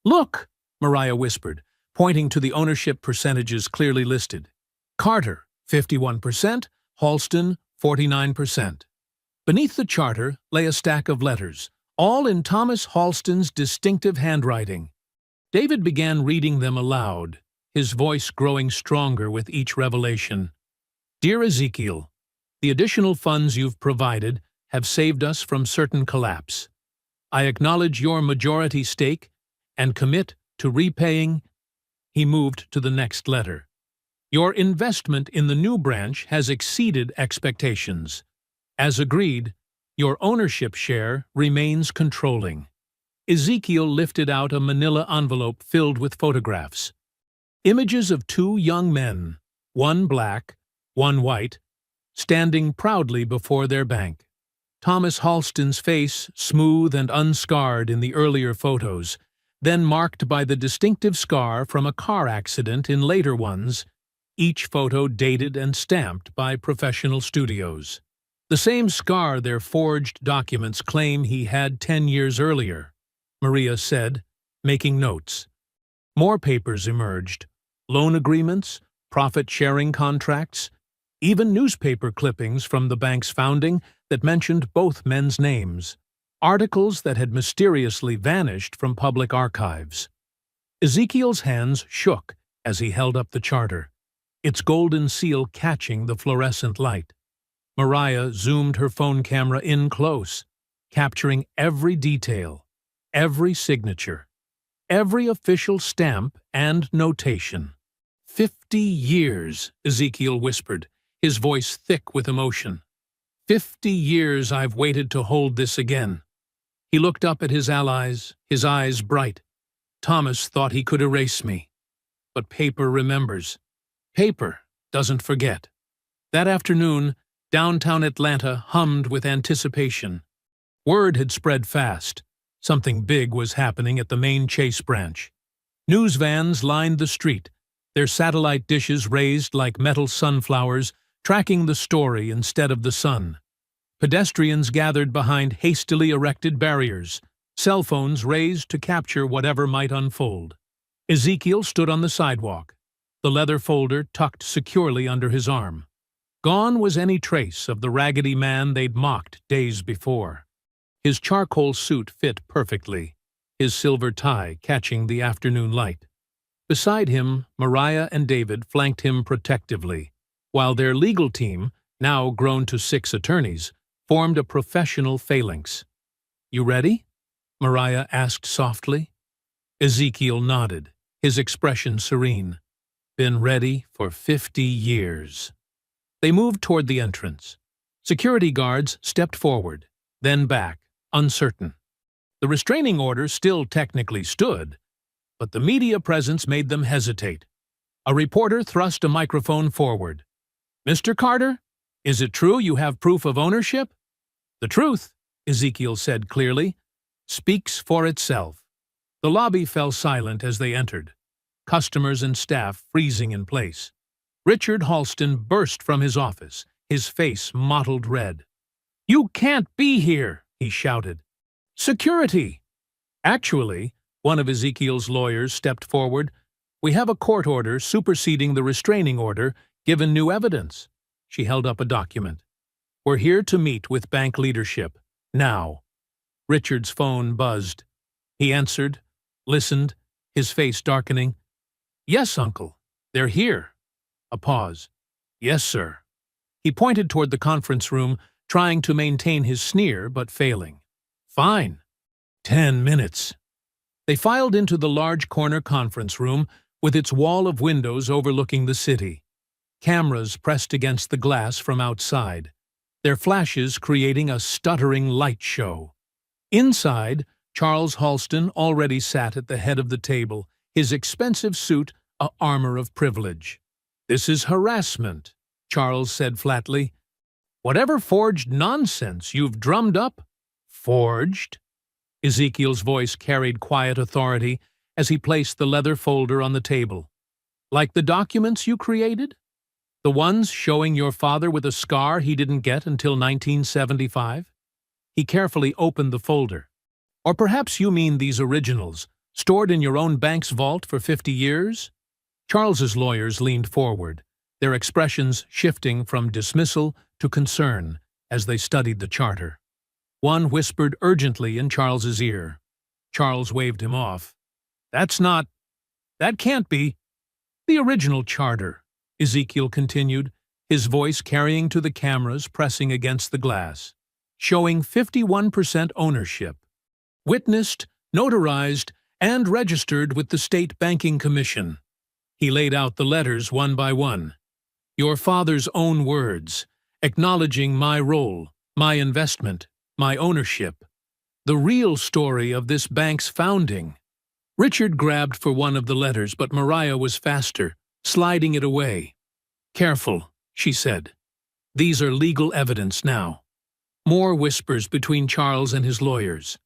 "Look," Mariah whispered, pointing to the ownership percentages clearly listed. Carter, 51%, Halston, 49%. Beneath the charter lay a stack of letters, all in Thomas Halston's distinctive handwriting. David began reading them aloud, his voice growing stronger with each revelation. "Dear Ezekiel, the additional funds you've provided have saved us from certain collapse. I acknowledge your majority stake and commit to repaying—" He moved to the next letter. "Your investment in the new branch has exceeded expectations. As agreed, your ownership share remains controlling." Ezekiel lifted out a manila envelope filled with photographs. Images of 2 young men, one black, one white, standing proudly before their bank. Thomas Halston's face, smooth and unscarred in the earlier photos, then marked by the distinctive scar from a car accident in later ones, each photo dated and stamped by professional studios. The same scar their forged documents claim he had 10 years earlier, Maria said, making notes. More papers emerged: loan agreements, profit-sharing contracts, even newspaper clippings from the bank's founding that mentioned both men's names, articles that had mysteriously vanished from public archives. Ezekiel's hands shook as he held up the charter, its golden seal catching the fluorescent light. Mariah zoomed her phone camera in close, capturing every detail, every signature, every official stamp and notation. 50 years, Ezekiel whispered, his voice thick with emotion. 50 years I've waited to hold this again. He looked up at his allies, his eyes bright. Thomas thought he could erase me. But paper remembers. Paper doesn't forget. That afternoon, downtown Atlanta hummed with anticipation. Word had spread fast. Something big was happening at the main Chase branch. News vans lined the street, their satellite dishes raised like metal sunflowers, tracking the story instead of the sun. Pedestrians gathered behind hastily erected barriers, cell phones raised to capture whatever might unfold. Ezekiel stood on the sidewalk, the leather folder tucked securely under his arm. Gone was any trace of the raggedy man they'd mocked days before. His charcoal suit fit perfectly, his silver tie catching the afternoon light. Beside him, Mariah and David flanked him protectively, while their legal team, now grown to 6 attorneys, formed a professional phalanx. "You ready?" Mariah asked softly. Ezekiel nodded, his expression serene. "Been ready for 50 years." They moved toward the entrance. Security guards stepped forward, then back, uncertain. The restraining order still technically stood, but the media presence made them hesitate. A reporter thrust a microphone forward. "Mr. Carter, is it true you have proof of ownership?" "The truth," Ezekiel said clearly, "speaks for itself." The lobby fell silent as they entered, customers and staff freezing in place. Richard Halston burst from his office, his face mottled red. "You can't be here!" he shouted. "Security!" Actually, one of Ezekiel's lawyers stepped forward. "We have a court order superseding the restraining order, given new evidence." She held up a document. "We're here to meet with bank leadership. Now." Richard's phone buzzed. He answered, listened, his face darkening. "Yes, Uncle. They're here." A pause. "Yes, sir." He pointed toward the conference room, trying to maintain his sneer, but failing. "Fine. 10 minutes." They filed into the large corner conference room with its wall of windows overlooking the city. Cameras pressed against the glass from outside, their flashes creating a stuttering light show. Inside, Charles Halston already sat at the head of the table, his expensive suit a armor of privilege. "This is harassment," Charles said flatly. "Whatever forged nonsense you've drummed up—" "Forged?" Ezekiel's voice carried quiet authority as he placed the leather folder on the table. "Like the documents you created? The ones showing your father with a scar he didn't get until 1975? He carefully opened the folder. "Or perhaps you mean these originals, stored in your own bank's vault for 50 years? Charles's lawyers leaned forward, their expressions shifting from dismissal to concern as they studied the charter. One whispered urgently in Charles's ear. Charles waved him off. That can't be." "The original charter," Ezekiel continued, his voice carrying to the cameras pressing against the glass, "showing 51% ownership. Witnessed, notarized, and registered with the State Banking Commission." He laid out the letters one by one. "Your father's own words, acknowledging my role, my investment, my ownership. The real story of this bank's founding." Richard grabbed for one of the letters, but Mariah was faster, sliding it away. "Careful," she said. "These are legal evidence now." More whispers between Charles and his lawyers.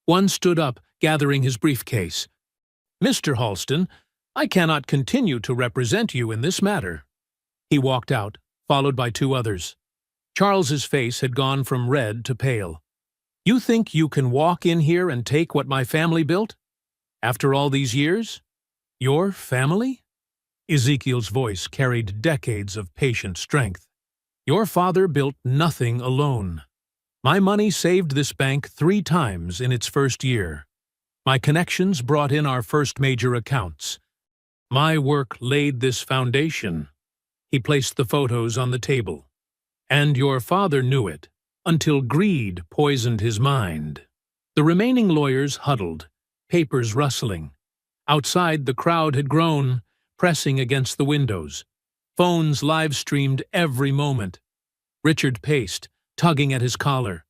One stood up, gathering his briefcase. "Mr. Halston, I cannot continue to represent you in this matter." He walked out, followed by two others. Charles's face had gone from red to pale. "You think you can walk in here and take what my family built? After all these years? Your family?" Ezekiel's voice carried decades of patient strength. "Your father built nothing alone. My money saved this bank 3 times in its first year. My connections brought in our first major accounts. My work laid this foundation." He placed the photos on the table. "And your father knew it, until greed poisoned his mind." The remaining lawyers huddled, papers rustling. Outside, the crowd had grown, pressing against the windows. Phones live-streamed every moment. Richard paced, tugging at his collar.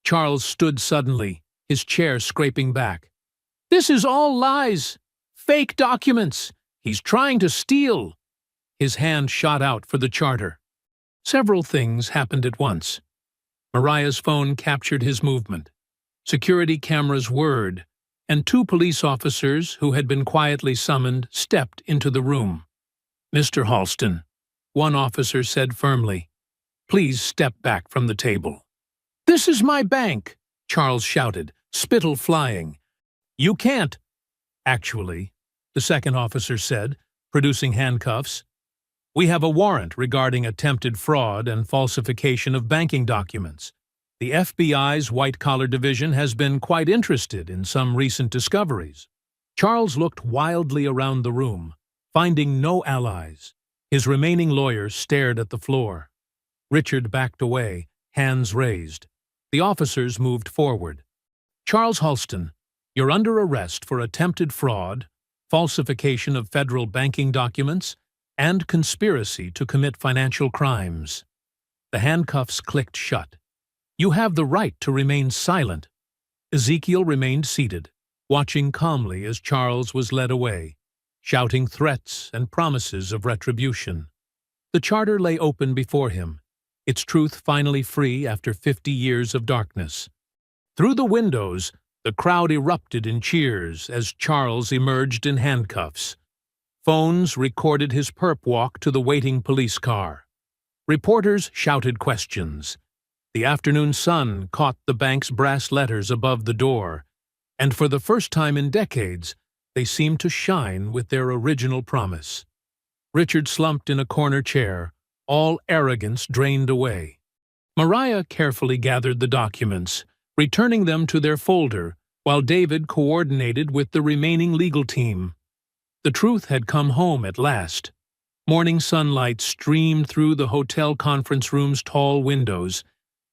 Charles stood suddenly, his chair scraping back. "This is all lies! Fake documents! He's trying to steal!" His hand shot out for the charter. Several things happened at once. Mariah's phone captured his movement. Security cameras whirred, and 2 police officers who had been quietly summoned stepped into the room. "Mr. Halston," one officer said firmly, "please step back from the table." "This is my bank," Charles shouted, spittle flying. "You can't." "Actually," the second officer said, producing handcuffs, "we have a warrant regarding attempted fraud and falsification of banking documents. The FBI's white-collar division has been quite interested in some recent discoveries." Charles looked wildly around the room, finding no allies. His remaining lawyers stared at the floor. Richard backed away, hands raised. The officers moved forward. "Charles Halston, you're under arrest for attempted fraud, falsification of federal banking documents, and conspiracy to commit financial crimes." The handcuffs clicked shut. "You have the right to remain silent." Ezekiel remained seated, watching calmly as Charles was led away, shouting threats and promises of retribution. The charter lay open before him, its truth finally free after 50 years of darkness. Through the windows, the crowd erupted in cheers as Charles emerged in handcuffs. Phones recorded his perp walk to the waiting police car. Reporters shouted questions. The afternoon sun caught the bank's brass letters above the door, and for the first time in decades, they seemed to shine with their original promise. Richard slumped in a corner chair, all arrogance drained away. Mariah carefully gathered the documents, returning them to their folder while David coordinated with the remaining legal team. The truth had come home at last. Morning sunlight streamed through the hotel conference room's tall windows,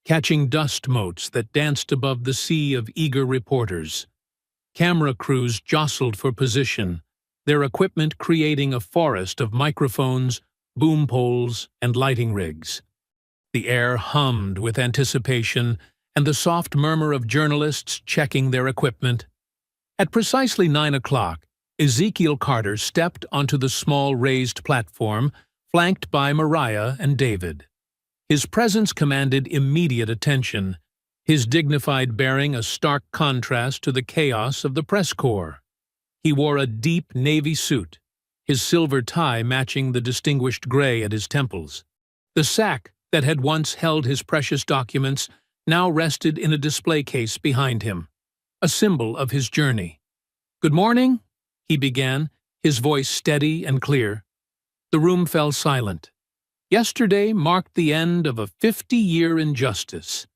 catching dust motes that danced above the sea of eager reporters. Camera crews jostled for position, their equipment creating a forest of microphones, boom poles, and lighting rigs. The air hummed with anticipation and the soft murmur of journalists checking their equipment. At precisely 9 o'clock, Ezekiel Carter stepped onto the small raised platform, flanked by Mariah and David. His presence commanded immediate attention, his dignified bearing a stark contrast to the chaos of the press corps. He wore a deep navy suit, his silver tie matching the distinguished gray at his temples. The sack that had once held his precious documents now rested in a display case behind him, a symbol of his journey. "Good morning," he began, his voice steady and clear. The room fell silent. Yesterday marked the end of a 50-year injustice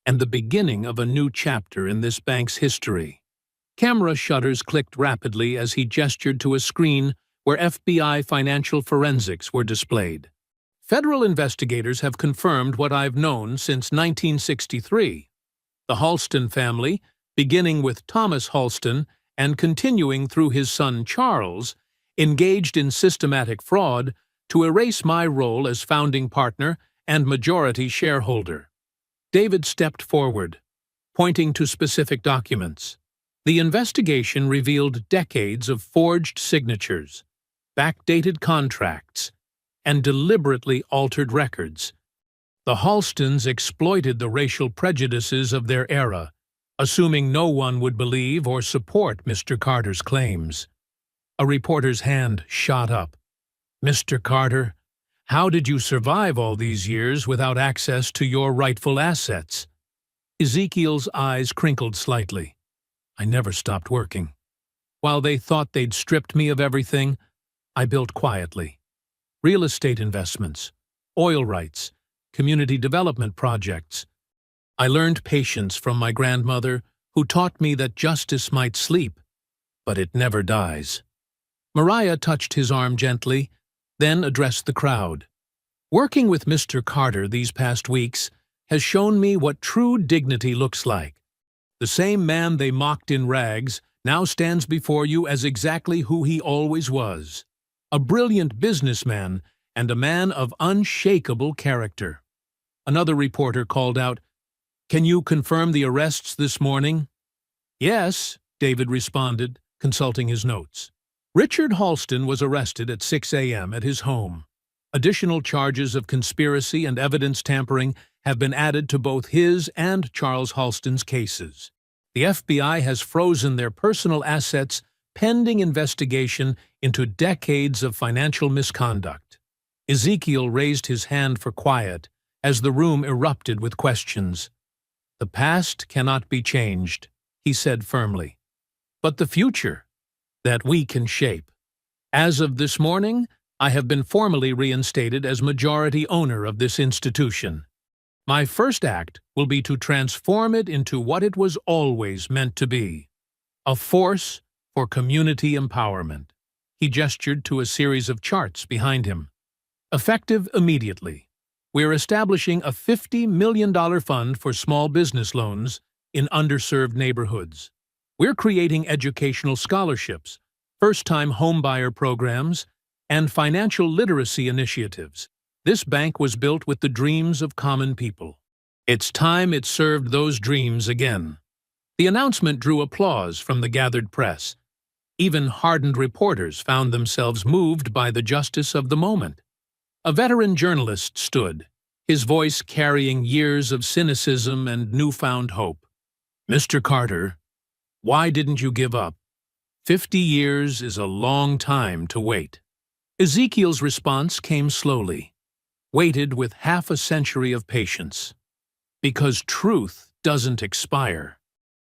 and the beginning of a new chapter in this bank's history. Camera shutters clicked rapidly as he gestured to a screen where FBI financial forensics were displayed. Federal investigators have confirmed what I've known since 1963. The Halston family, beginning with Thomas Halston and continuing through his son Charles, engaged in systematic fraud to erase my role as founding partner and majority shareholder. David stepped forward, pointing to specific documents. The investigation revealed decades of forged signatures, backdated contracts, and deliberately altered records. The Halstons exploited the racial prejudices of their era, assuming no one would believe or support Mr. Carter's claims. A reporter's hand shot up. "Mr. Carter, how did you survive all these years without access to your rightful assets?" Ezekiel's eyes crinkled slightly. "I never stopped working. While they thought they'd stripped me of everything, I built quietly. Real estate investments, oil rights, community development projects. I learned patience from my grandmother, who taught me that justice might sleep, but it never dies." Mariah touched his arm gently, then addressed the crowd. "Working with Mr. Carter these past weeks has shown me what true dignity looks like. The same man they mocked in rags now stands before you as exactly who he always was. A brilliant businessman and a man of unshakable character." Another reporter called out, "Can you confirm the arrests this morning?" "Yes," David responded, consulting his notes. Richard Halston was arrested at 6 a.m. at his home. Additional charges of conspiracy and evidence tampering have been added to both his and Charles Halston's cases. The FBI has frozen their personal assets pending investigation into decades of financial misconduct. Ezekiel raised his hand for quiet as the room erupted with questions. "The past cannot be changed," he said firmly. "But the future, that we can shape. As of this morning, I have been formally reinstated as majority owner of this institution. My first act will be to transform it into what it was always meant to be, a force for community empowerment." He gestured to a series of charts behind him. "Effective immediately. We're establishing a $50 million fund for small business loans in underserved neighborhoods. We're creating educational scholarships, first-time homebuyer programs, and financial literacy initiatives. This bank was built with the dreams of common people. It's time it served those dreams again." The announcement drew applause from the gathered press. Even hardened reporters found themselves moved by the justice of the moment. A veteran journalist stood, his voice carrying years of cynicism and newfound hope. "Mr. Carter, why didn't you give up? 50 years is a long time to wait." Ezekiel's response came slowly, weighted with half a century of patience. "Because truth doesn't expire.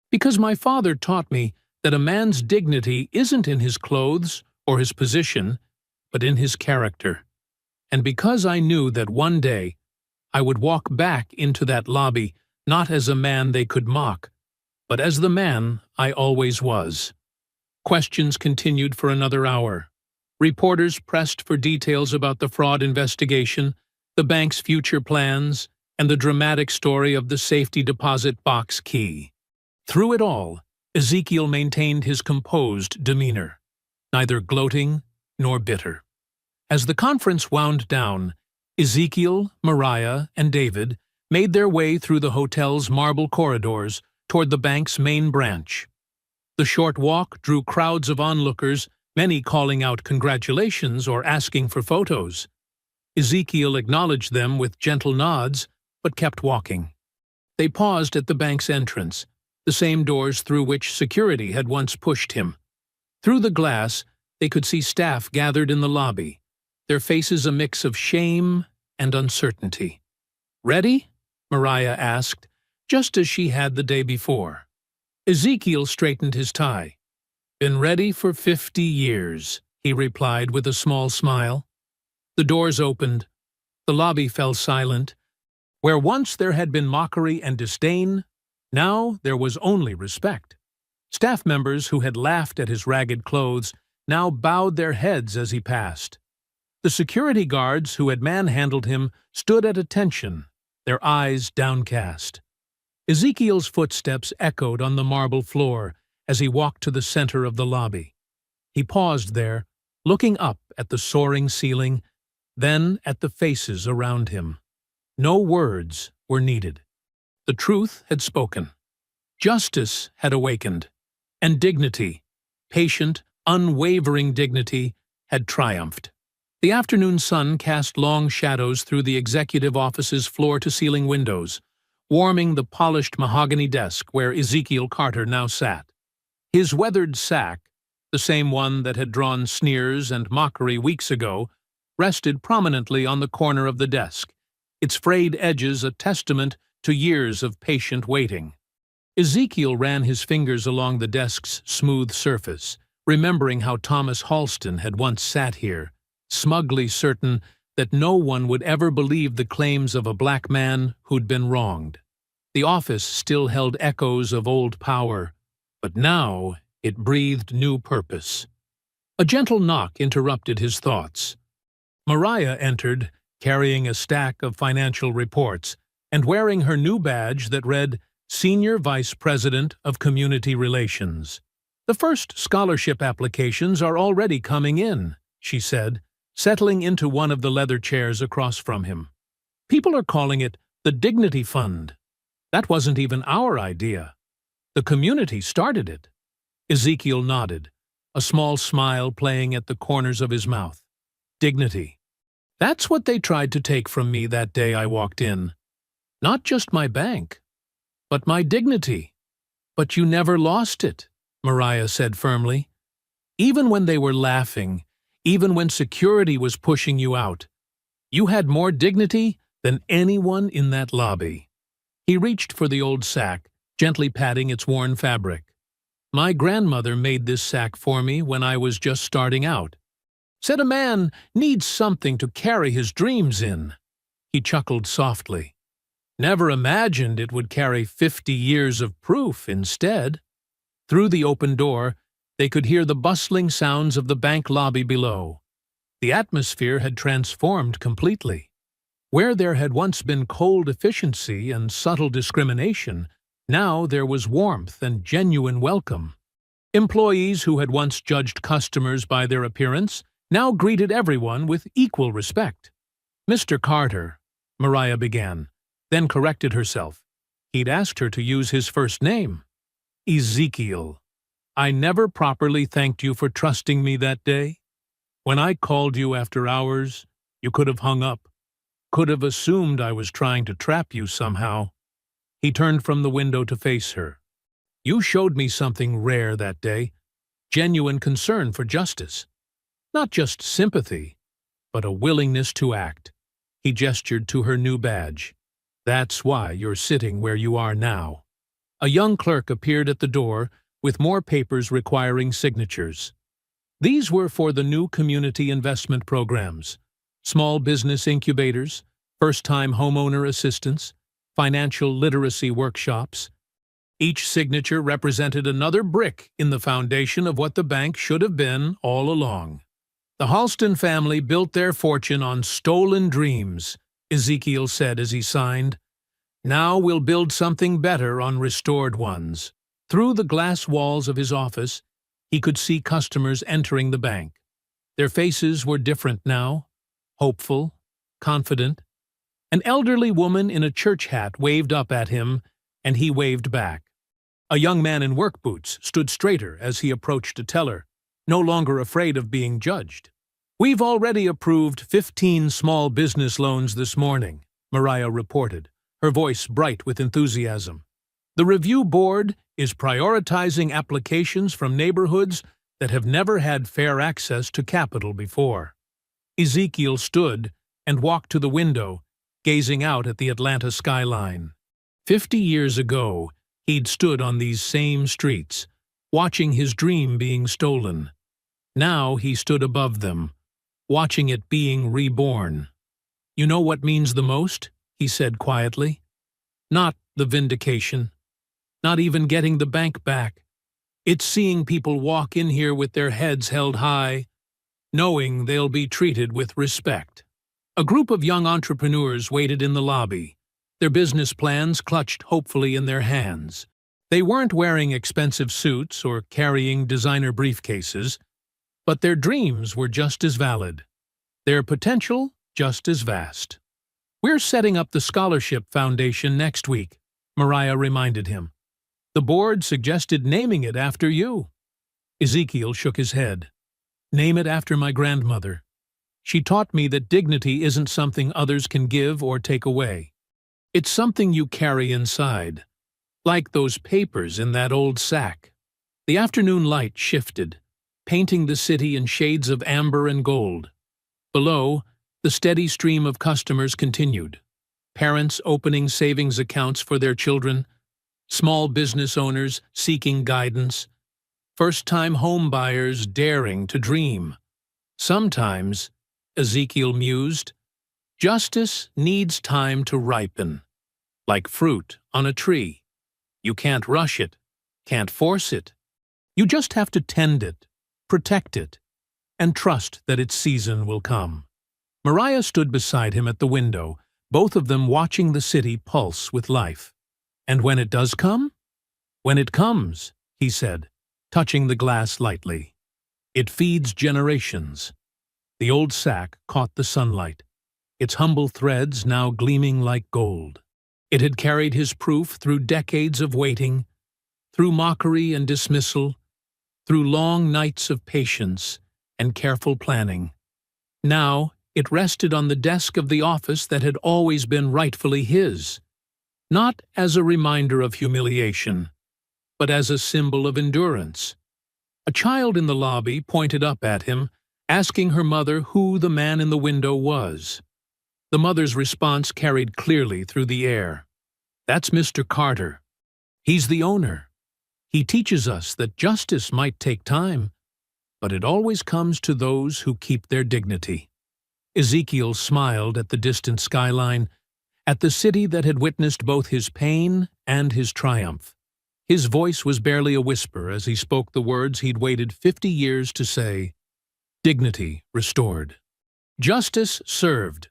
Because my father taught me that a man's dignity isn't in his clothes or his position, but in his character. And because I knew that one day I would walk back into that lobby not as a man they could mock, but as the man I always was. Questions continued for another hour. Reporters pressed for details about the fraud investigation, the bank's future plans, and the dramatic story of the safety deposit box key. Through it all, Ezekiel maintained his composed demeanor, neither gloating nor bitter. As the conference wound down, Ezekiel, Mariah, and David made their way through the hotel's marble corridors toward the bank's main branch. The short walk drew crowds of onlookers, many calling out congratulations or asking for photos. Ezekiel acknowledged them with gentle nods, but kept walking. They paused at the bank's entrance, the same doors through which security had once pushed him. Through the glass, they could see staff gathered in the lobby, their faces a mix of shame and uncertainty. "Ready?" Mariah asked, just as she had the day before. Ezekiel straightened his tie. "Been ready for 50 years, he replied with a small smile. The doors opened. The lobby fell silent. Where once there had been mockery and disdain, now there was only respect. Staff members who had laughed at his ragged clothes now bowed their heads as he passed. The security guards who had manhandled him stood at attention, their eyes downcast. Ezekiel's footsteps echoed on the marble floor as he walked to the center of the lobby. He paused there, looking up at the soaring ceiling, then at the faces around him. No words were needed. The truth had spoken. Justice had awakened, and dignity, patient, unwavering dignity, had triumphed. The afternoon sun cast long shadows through the executive office's floor-to-ceiling windows, warming the polished mahogany desk where Ezekiel Carter now sat. His weathered sack, the same one that had drawn sneers and mockery weeks ago, rested prominently on the corner of the desk, its frayed edges a testament to years of patient waiting. Ezekiel ran his fingers along the desk's smooth surface, remembering how Thomas Halston had once sat here, smugly certain that no one would ever believe the claims of a black man who'd been wronged. The office still held echoes of old power, but now it breathed new purpose. A gentle knock interrupted his thoughts. Mariah entered, carrying a stack of financial reports, and wearing her new badge that read Senior Vice President of Community Relations. "The first scholarship applications are already coming in," she said, settling into one of the leather chairs across from him. "People are calling it the Dignity Fund. That wasn't even our idea. The community started it." Ezekiel nodded, a small smile playing at the corners of his mouth. "Dignity. That's what they tried to take from me that day I walked in. Not just my bank, but my dignity." "But you never lost it," Mariah said firmly. "Even when they were laughing, even when security was pushing you out, you had more dignity than anyone in that lobby." He reached for the old sack, gently patting its worn fabric. "My grandmother made this sack for me when I was just starting out. Said a man needs something to carry his dreams in." He chuckled softly. "Never imagined it would carry 50 years of proof instead." Through the open door, they could hear the bustling sounds of the bank lobby below. The atmosphere had transformed completely. Where there had once been cold efficiency and subtle discrimination, now there was warmth and genuine welcome. Employees who had once judged customers by their appearance now greeted everyone with equal respect. "Mr. Carter," Mariah began, then corrected herself. He'd asked her to use his first name. "Ezekiel. I never properly thanked you for trusting me that day. When I called you after hours, you could have hung up, could have assumed I was trying to trap you somehow." He turned from the window to face her. "You showed me something rare that day, genuine concern for justice. Not just sympathy, but a willingness to act." He gestured to her new badge. "That's why you're sitting where you are now." A young clerk appeared at the door with more papers requiring signatures. These were for the new community investment programs, small business incubators, first-time homeowner assistance, financial literacy workshops. Each signature represented another brick in the foundation of what the bank should have been all along. The Halston family built their fortune on stolen dreams, Ezekiel said as he signed. Now we'll build something better on restored ones. Through the glass walls of his office, he could see customers entering the bank. Their faces were different now, hopeful, confident. An elderly woman in a church hat waved up at him, and he waved back. A young man in work boots stood straighter as he approached a teller, no longer afraid of being judged. "We've already approved 15 small business loans this morning," Mariah reported, her voice bright with enthusiasm. "The review board is prioritizing applications from neighborhoods that have never had fair access to capital before." Ezekiel stood and walked to the window, gazing out at the Atlanta skyline. 50 years ago, he'd stood on these same streets, watching his dream being stolen. Now he stood above them, watching it being reborn. "You know what means the most?" he said quietly. "Not the vindication, not even getting the bank back. It's seeing people walk in here with their heads held high, knowing they'll be treated with respect." A group of young entrepreneurs waited in the lobby, their business plans clutched hopefully in their hands. They weren't wearing expensive suits or carrying designer briefcases, but their dreams were just as valid, their potential just as vast. "We're setting up the scholarship foundation next week," Mariah reminded him. "The board suggested naming it after you." Ezekiel shook his head. "Name it after my grandmother. She taught me that dignity isn't something others can give or take away. It's something you carry inside, like those papers in that old sack." The afternoon light shifted, painting the city in shades of amber and gold. Below, the steady stream of customers continued. Parents opening savings accounts for their children, small business owners seeking guidance, first-time home buyers daring to dream. Sometimes, Ezekiel mused, justice needs time to ripen, like fruit on a tree. You can't rush it, can't force it. You just have to tend it, protect it, and trust that its season will come. Mariah stood beside him at the window, both of them watching the city pulse with life. "And when it does come?" "When it comes," he said, touching the glass lightly. "It feeds generations." The old sack caught the sunlight, its humble threads now gleaming like gold. It had carried his proof through decades of waiting, through mockery and dismissal, through long nights of patience and careful planning. Now it rested on the desk of the office that had always been rightfully his, not as a reminder of humiliation, but as a symbol of endurance. A child in the lobby pointed up at him, asking her mother who the man in the window was. The mother's response carried clearly through the air. "That's Mr. Carter. He's the owner. He teaches us that justice might take time, but it always comes to those who keep their dignity." Ezekiel smiled at the distant skyline, at the city that had witnessed both his pain and his triumph. His voice was barely a whisper as he spoke the words he'd waited 50 years to say: dignity restored. Justice served.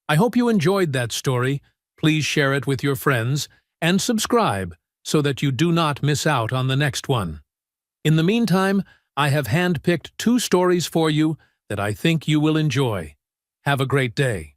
I hope you enjoyed that story. Please share it with your friends and subscribe so that you do not miss out on the next one. In the meantime, I have handpicked 2 stories for you that I think you will enjoy. Have a great day.